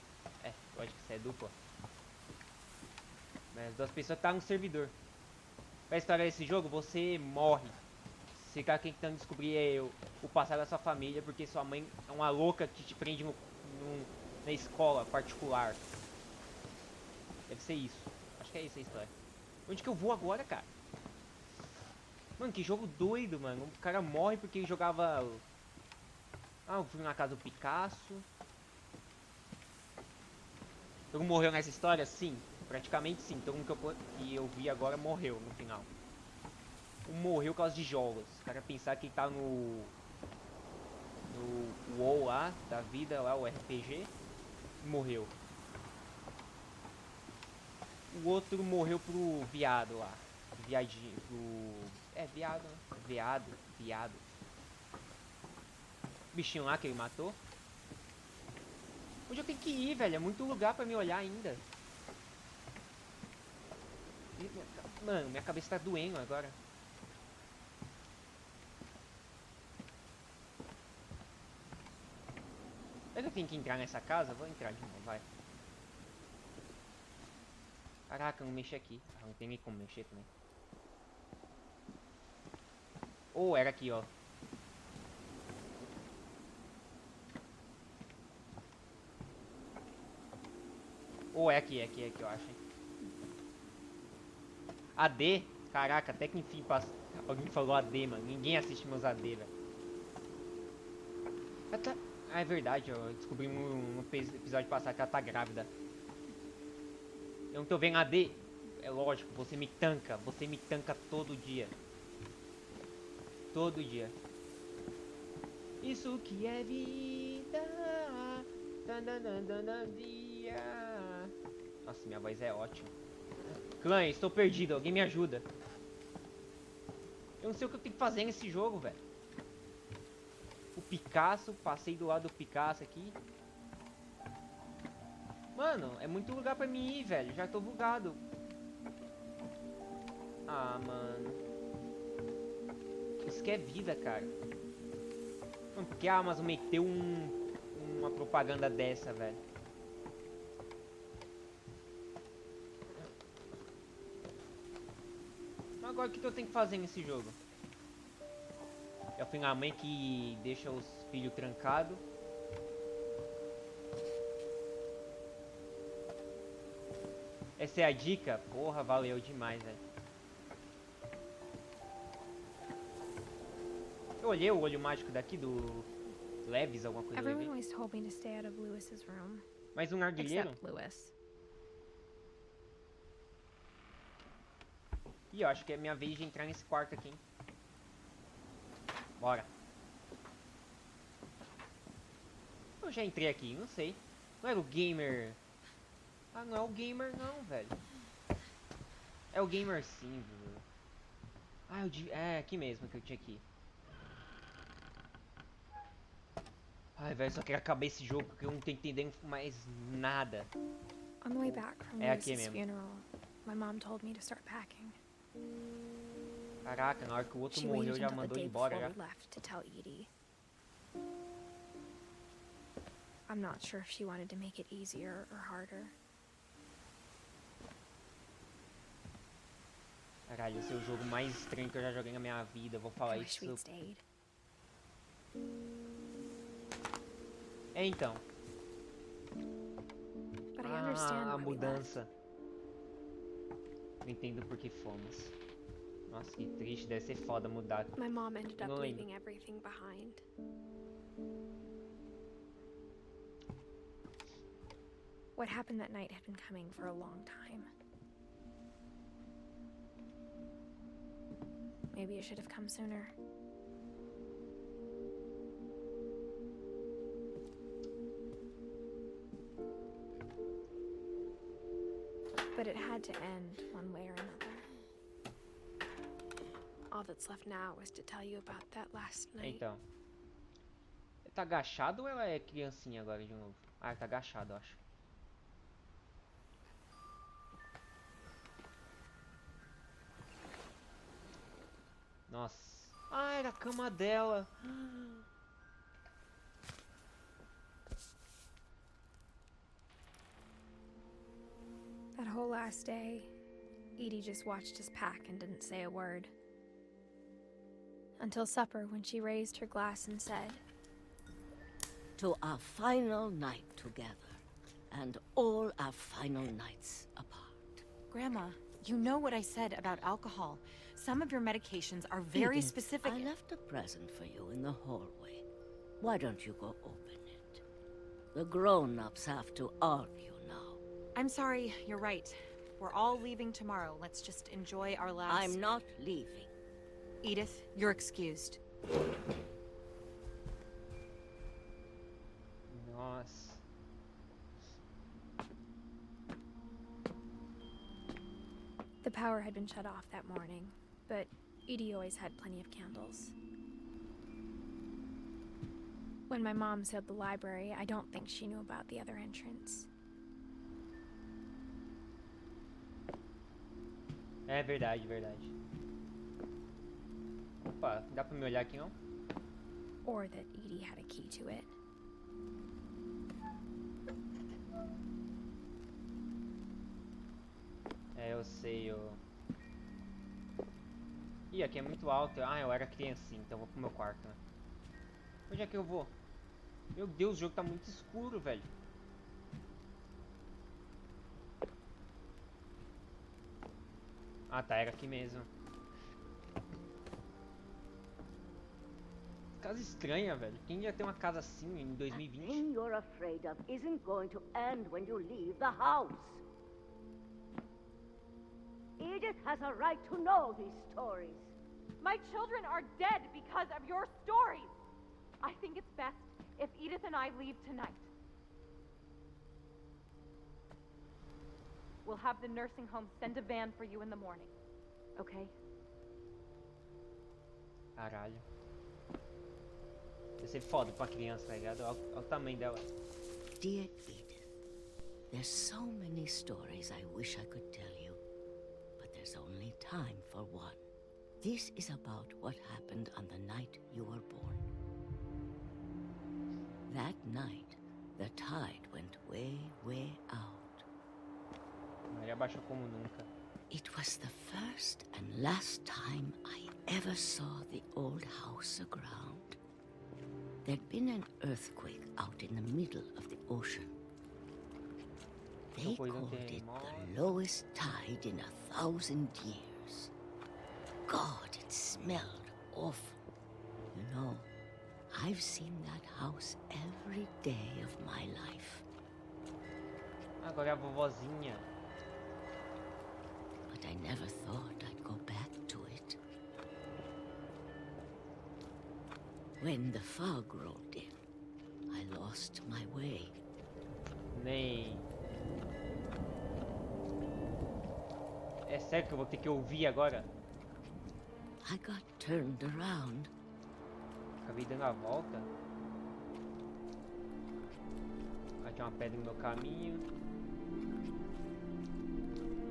É, eu acho que você é dupla. Mas 2 pessoas que tá no servidor. Pra história desse jogo, você morre. Você tá tentando descobrir o passado da sua família, porque sua mãe é uma louca que te prende na escola particular. Deve ser isso. Acho que é isso a história. Onde que eu vou agora, cara? Mano, que jogo doido, mano. O cara morre porque ele jogava... Ah, eu fui na casa do Picasso. Todo mundo morreu nessa história? Sim. Praticamente sim. Todo mundo que eu vi agora morreu no final. Morreu por causa de jogos. O cara pensar que ele tá no WoW lá, da vida lá, o RPG. Morreu. O outro morreu pro viado lá. Viadinho. É, viado, né? Viado. O bichinho lá que ele matou. Onde eu tenho que ir, velho? É muito lugar pra me olhar ainda. Mano, minha cabeça tá doendo agora. Será que eu tenho que entrar nessa casa? Vou entrar de novo, vai. Caraca, não mexi aqui. Ah, não tem nem como mexer também. Oh, era aqui, ó. Oh, é aqui, eu acho, hein. AD? Caraca, até que enfim alguém falou AD, mano. Ninguém assiste meus AD, velho. Ah, é verdade, eu descobri no episódio passado que ela tá grávida. Eu não tô vendo AD. É lógico, você me tanca todo dia. Todo dia. Isso que é vida. Nossa, minha voz é ótima. Clã, estou perdido, alguém me ajuda. Eu não sei o que eu tenho que fazer nesse jogo, velho. O Picasso, passei do lado do Picasso aqui. Mano, é muito lugar pra mim ir, velho. Já tô bugado. Ah, mano. Isso que é vida, cara. Mano, por que a Amazon meteu uma propaganda dessa, velho? Agora o que eu tenho que fazer nesse jogo? É o filho da mãe que deixa os filhos trancados. Essa é a dica? Porra, valeu demais, velho. Eu olhei o olho mágico daqui do Leves, alguma coisa Everyone ali. always told me to stay out of Lewis's room. Mais um narguilheiro? Except Lewis. Ih, eu acho que é minha vez de entrar nesse quarto aqui, hein? Bora. Eu já entrei aqui, não sei. Não era o gamer... Ah, não é o gamer não, velho. É o gamer sim, velho. Ah, é aqui mesmo que eu tinha que ir. Ai, velho, só quero acabar esse jogo porque eu não tô entendendo mais nada. On the way back from É aqui Lewis's mesmo. funeral, my mom told me to start packing. Caraca, na hora que o outro She morreu waited já until the mandou day embora before já. we left to tell Edie. I'm not sure if she wanted to make it easier or harder. Caralho, esse é o jogo mais estranho que eu já joguei na minha vida. Eu vou falar I wish isso. we'd stayed. É então. But I understand A why we left. mudança. Não entendo por que fomos. Nossa, que triste, deve ser foda mudar. My mom ended up Não lembro. leaving everything behind. What happened that night had been coming for a long time. Maybe it should have come sooner. But it had to end one way or another. All that's left now is to tell you about that last night. Então. Ele tá agachado ou ela é criancinha agora de novo? Ah, ele tá agachado, eu acho. Nossa. Ah, era a cama dela. That whole last day, Edie just watched us pack and didn't say a word. Until supper, when she raised her glass and said, "To our final night together, and all our final nights apart." Grandma, you know what I said about alcohol. Some of your medications are very Edith, specific. I left a present for you in the hallway. Why don't you go open it? The grown-ups have to argue now. I'm sorry, you're right. We're all leaving tomorrow. Let's just enjoy our last... I'm not leaving. Edith, you're excused. Nossa. the power had been shut off that morning, but Edie always had plenty of candles. When my mom sealed the library, I don't think she knew about the other entrance. É verdade, verdade. Opa, dá pra me olhar aqui não? Or that Edie had a key to it. É, eu sei, eu... Ih, aqui é muito alto. Ah, eu era criancinha, então eu vou pro meu quarto, né? Onde é que eu vou? Meu Deus, o jogo tá muito escuro, velho. Ah, tá, era aqui mesmo. Casa estranha, velho. Quem ia ter uma casa assim em 2020? The thing you're afraid of isn't going to end when you leave the house. Edith has a right to know these stories. My children are dead because of your stories. I think it's best if Edith and I leave tonight. We'll have the nursing home send a van for you in the morning. Okay? Caralho. Vai ser foda pra criança, tá ligado? Olha o tamanho dela. Dear Edith, there's so many stories I wish I could tell you, but there's only time for one. This is about what happened on the night you were born. That night, the tide went way, way out. Maria baixou como nunca. It was the first and last time I ever saw the old house aground. There'd been an earthquake out in the middle of the ocean. They called it the lowest tide in 1,000 years. God, it smelled awful. You know, I've seen that house every day of my life. Agora é a vovozinha. But I never thought I'd go back to it. When the fog rolled in, I lost my way. Nem... É sério que eu vou ter que ouvir agora? I got turned around. Acabei dando a volta. Aqui uma pedra no meu caminho.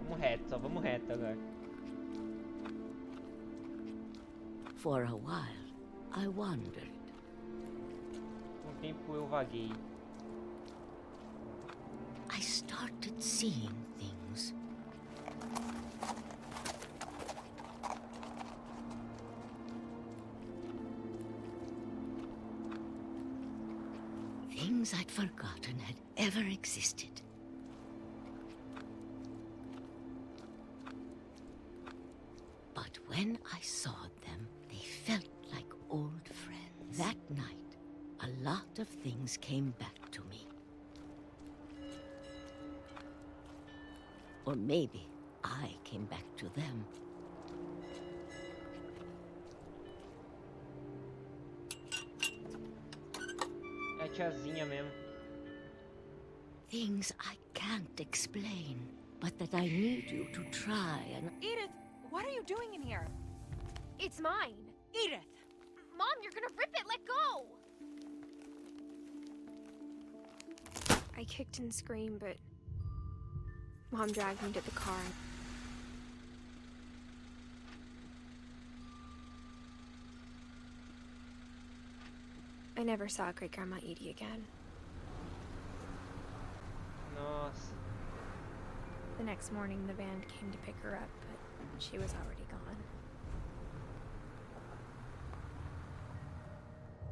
Vamos reto, só vamos reto agora. For a while, I wondered. Um tempo eu vaguei. I started seeing things. Things I'd forgotten had ever existed. But when I saw them, they felt like old friends. That night, a lot of things came back to me. Or maybe I came back to them. É a tiazinha mesmo. Things I can't explain. but that I need you to try and... Edith, what are you doing in here? It's mine. Edith! Mom, you're gonna rip it! Let go! I kicked and screamed, but Mom dragged me to the car. I never saw Great Grandma Edie again. Nossa. The next morning, the band came to pick her up, but she was already gone.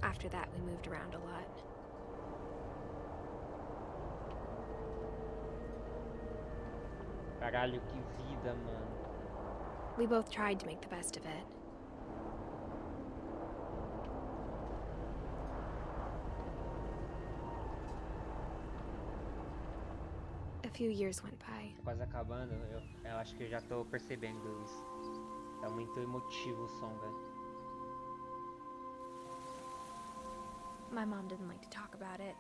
After that, we moved around a lot. Caralho, que vida, mano. We both tried to make the best of it. A few years went by. Quase acabando, eu acho que eu já tô percebendo isso. Tá muito emotivo o som, velho. My mom didn't like to talk about it,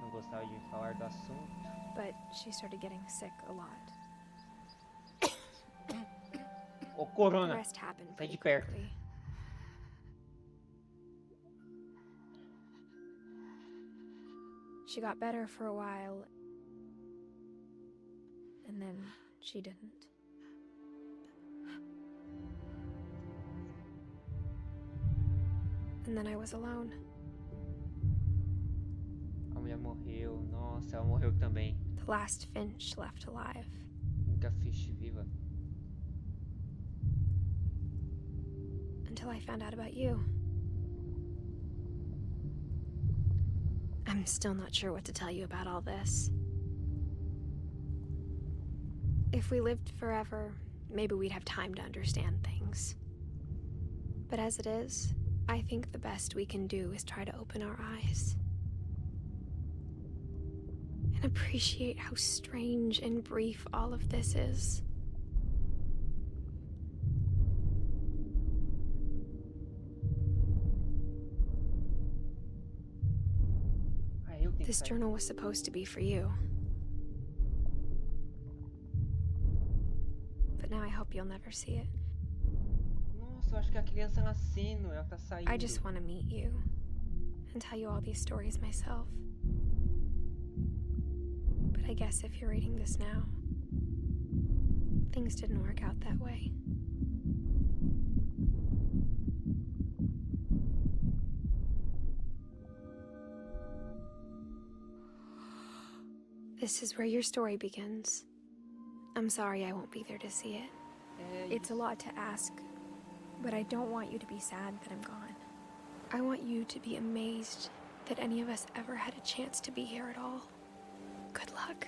Não gostava de falar do assunto. but she started getting sick a lot. Ô, The Corona! rest happened Sai pretty de perto. quickly. She got better for a while, and then she didn't. And then I was alone. A mulher morreu. Nossa, ela morreu também. The last Finch left alive. Nunca Finch viva. Until I found out about you. I'm still not sure what to tell you about all this. If we lived forever, maybe we'd have time to understand things. But as it is, I think the best we can do is try to open our eyes. And appreciate how strange and brief all of this is. This journal was supposed to be for you. But now I hope you'll never see it. Nossa, eu acho que é a criança nascendo, ela tá saindo. I just want to meet you and tell you all these stories myself. But I guess if you're reading this now, things didn't work out that way. This is where your story begins. I'm sorry I won't be there to see it. It's a lot to ask, but I don't want you to be sad that I'm gone. I want you to be amazed that any of us ever had a chance to be here at all. Good luck.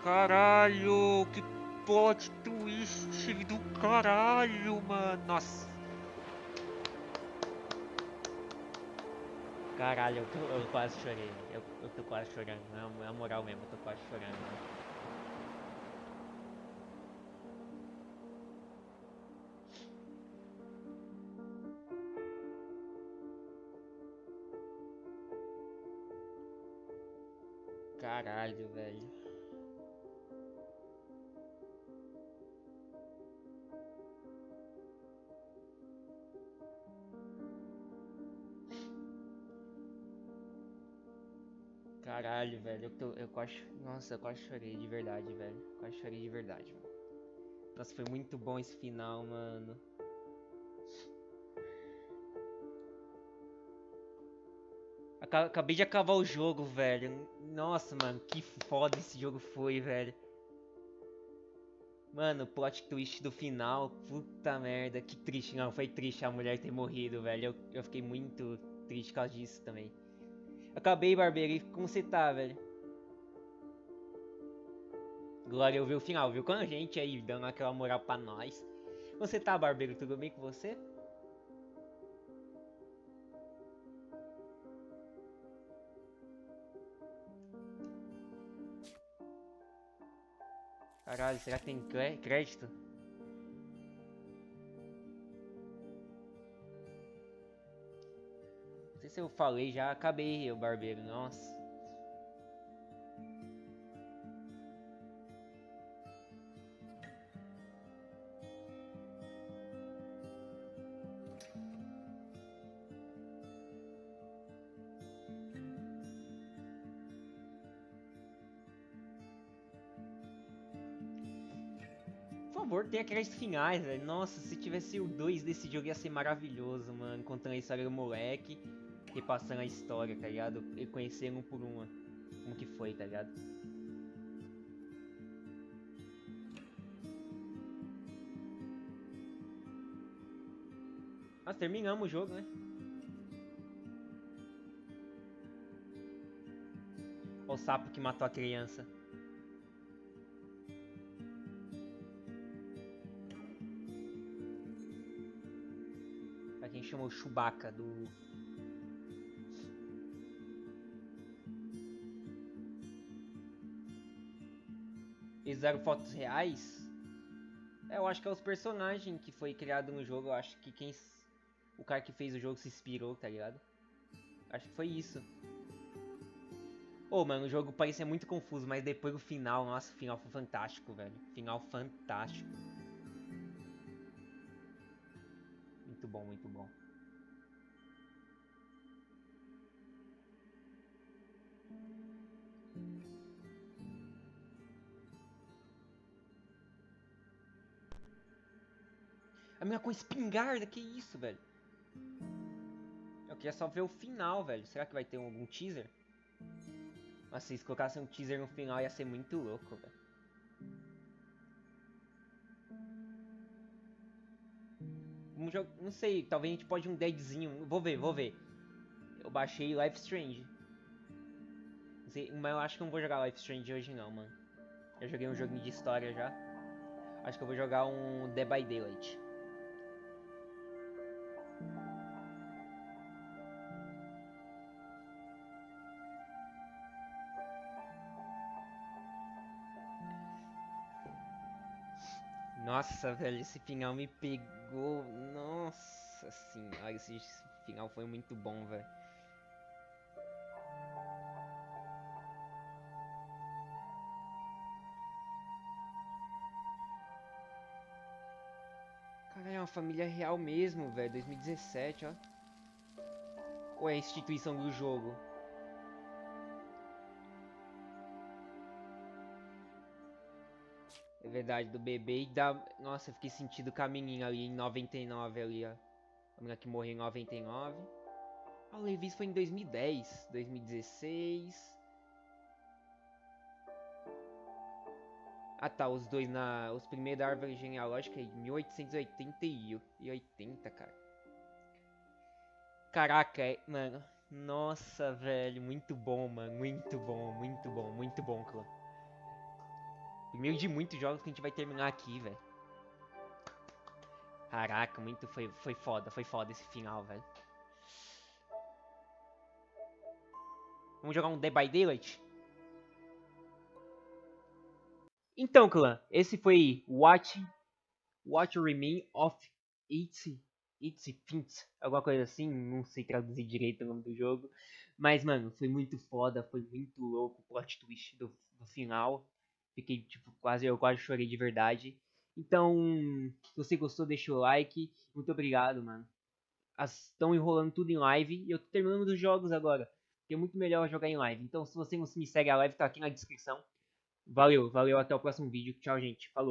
Caralho, que plot twist do caralho, mano. Nossa. Caralho, eu quase chorei. Eu tô quase chorando. Na moral mesmo, eu tô quase chorando. Caralho, velho. Caralho, velho, eu quase... Nossa, eu quase chorei de verdade, velho. Quase chorei de verdade, mano. Nossa, foi muito bom esse final, mano. Acabei de acabar o jogo, velho. Nossa, mano, que foda esse jogo foi, velho. Mano, o plot twist do final, puta merda, que triste. Não, foi triste a mulher ter morrido, velho. Eu fiquei muito triste por causa disso também. Acabei, barbeiro, e como você tá, velho? Glória, eu vi o final, viu? Com a gente aí, dando aquela moral pra nós. Como você tá, barbeiro? Tudo bem com você? Caralho, será que tem crédito? sei se eu falei, já acabei o barbeiro, nossa. Por favor, tenha créditos finais, velho. Nossa, se tivesse o 2 desse jogo ia ser maravilhoso, mano. Contando a história do moleque, repassando a história, tá ligado? E conhecendo um por uma. Como que foi, tá ligado? Nós terminamos o jogo, né? Olha o sapo que matou a criança. Pra quem chamou Chewbacca do... Eles fizeram fotos reais? É, eu acho que é os personagens que foi criado no jogo. Eu acho que quem... O cara que fez o jogo se inspirou, tá ligado? Acho que foi isso. Ô, mano, o jogo parecia muito confuso, mas depois do final, nossa, o final foi fantástico, velho. Final fantástico. Muito bom, muito bom. A minha com espingarda, que isso, velho? Eu queria só ver o final, velho. Será que vai ter algum teaser? Nossa, se eles colocassem um teaser no final ia ser muito louco, velho. Não sei, talvez a gente pode um deadzinho. Vou ver, vou ver. Eu baixei Life Strange. Não sei, mas eu acho que não vou jogar Life Strange hoje não, mano. Eu joguei um joguinho de história já. Acho que eu vou jogar um Dead by Daylight. Nossa, velho, esse final me pegou. Nossa senhora, esse final foi muito bom, velho. Caralho, é uma família real mesmo, velho. 2017, ó. Ou é a instituição do jogo? É verdade, do bebê e da... Nossa, eu fiquei sentindo o caminhinho ali em 99 ali, ó. A menina que morreu em 99. Ah, o Levis foi em 2010, 2016. Ah tá, os dois na... Os primeiros da árvore genealógica em 1880 e 80, cara. Caraca, mano. Nossa, velho, muito bom, mano. Muito bom, muito bom, muito bom, clã. Primeiro de muitos jogos que a gente vai terminar aqui, velho. Caraca, muito foi foda esse final, velho. Vamos jogar um Dead by Daylight? Então, clã, esse foi What Remain of Edith Finch, alguma coisa assim, não sei traduzir direito o nome do jogo. Mas, mano, foi muito foda, foi muito louco o plot twist do final. Fiquei, tipo, eu quase chorei de verdade. Então, se você gostou, deixa o like. Muito obrigado, mano. Estão enrolando tudo em live e eu tô terminando os jogos agora. Porque é muito melhor jogar em live. Então, se você não me segue, a live tá aqui na descrição. Valeu, até o próximo vídeo. Tchau, gente. Falou.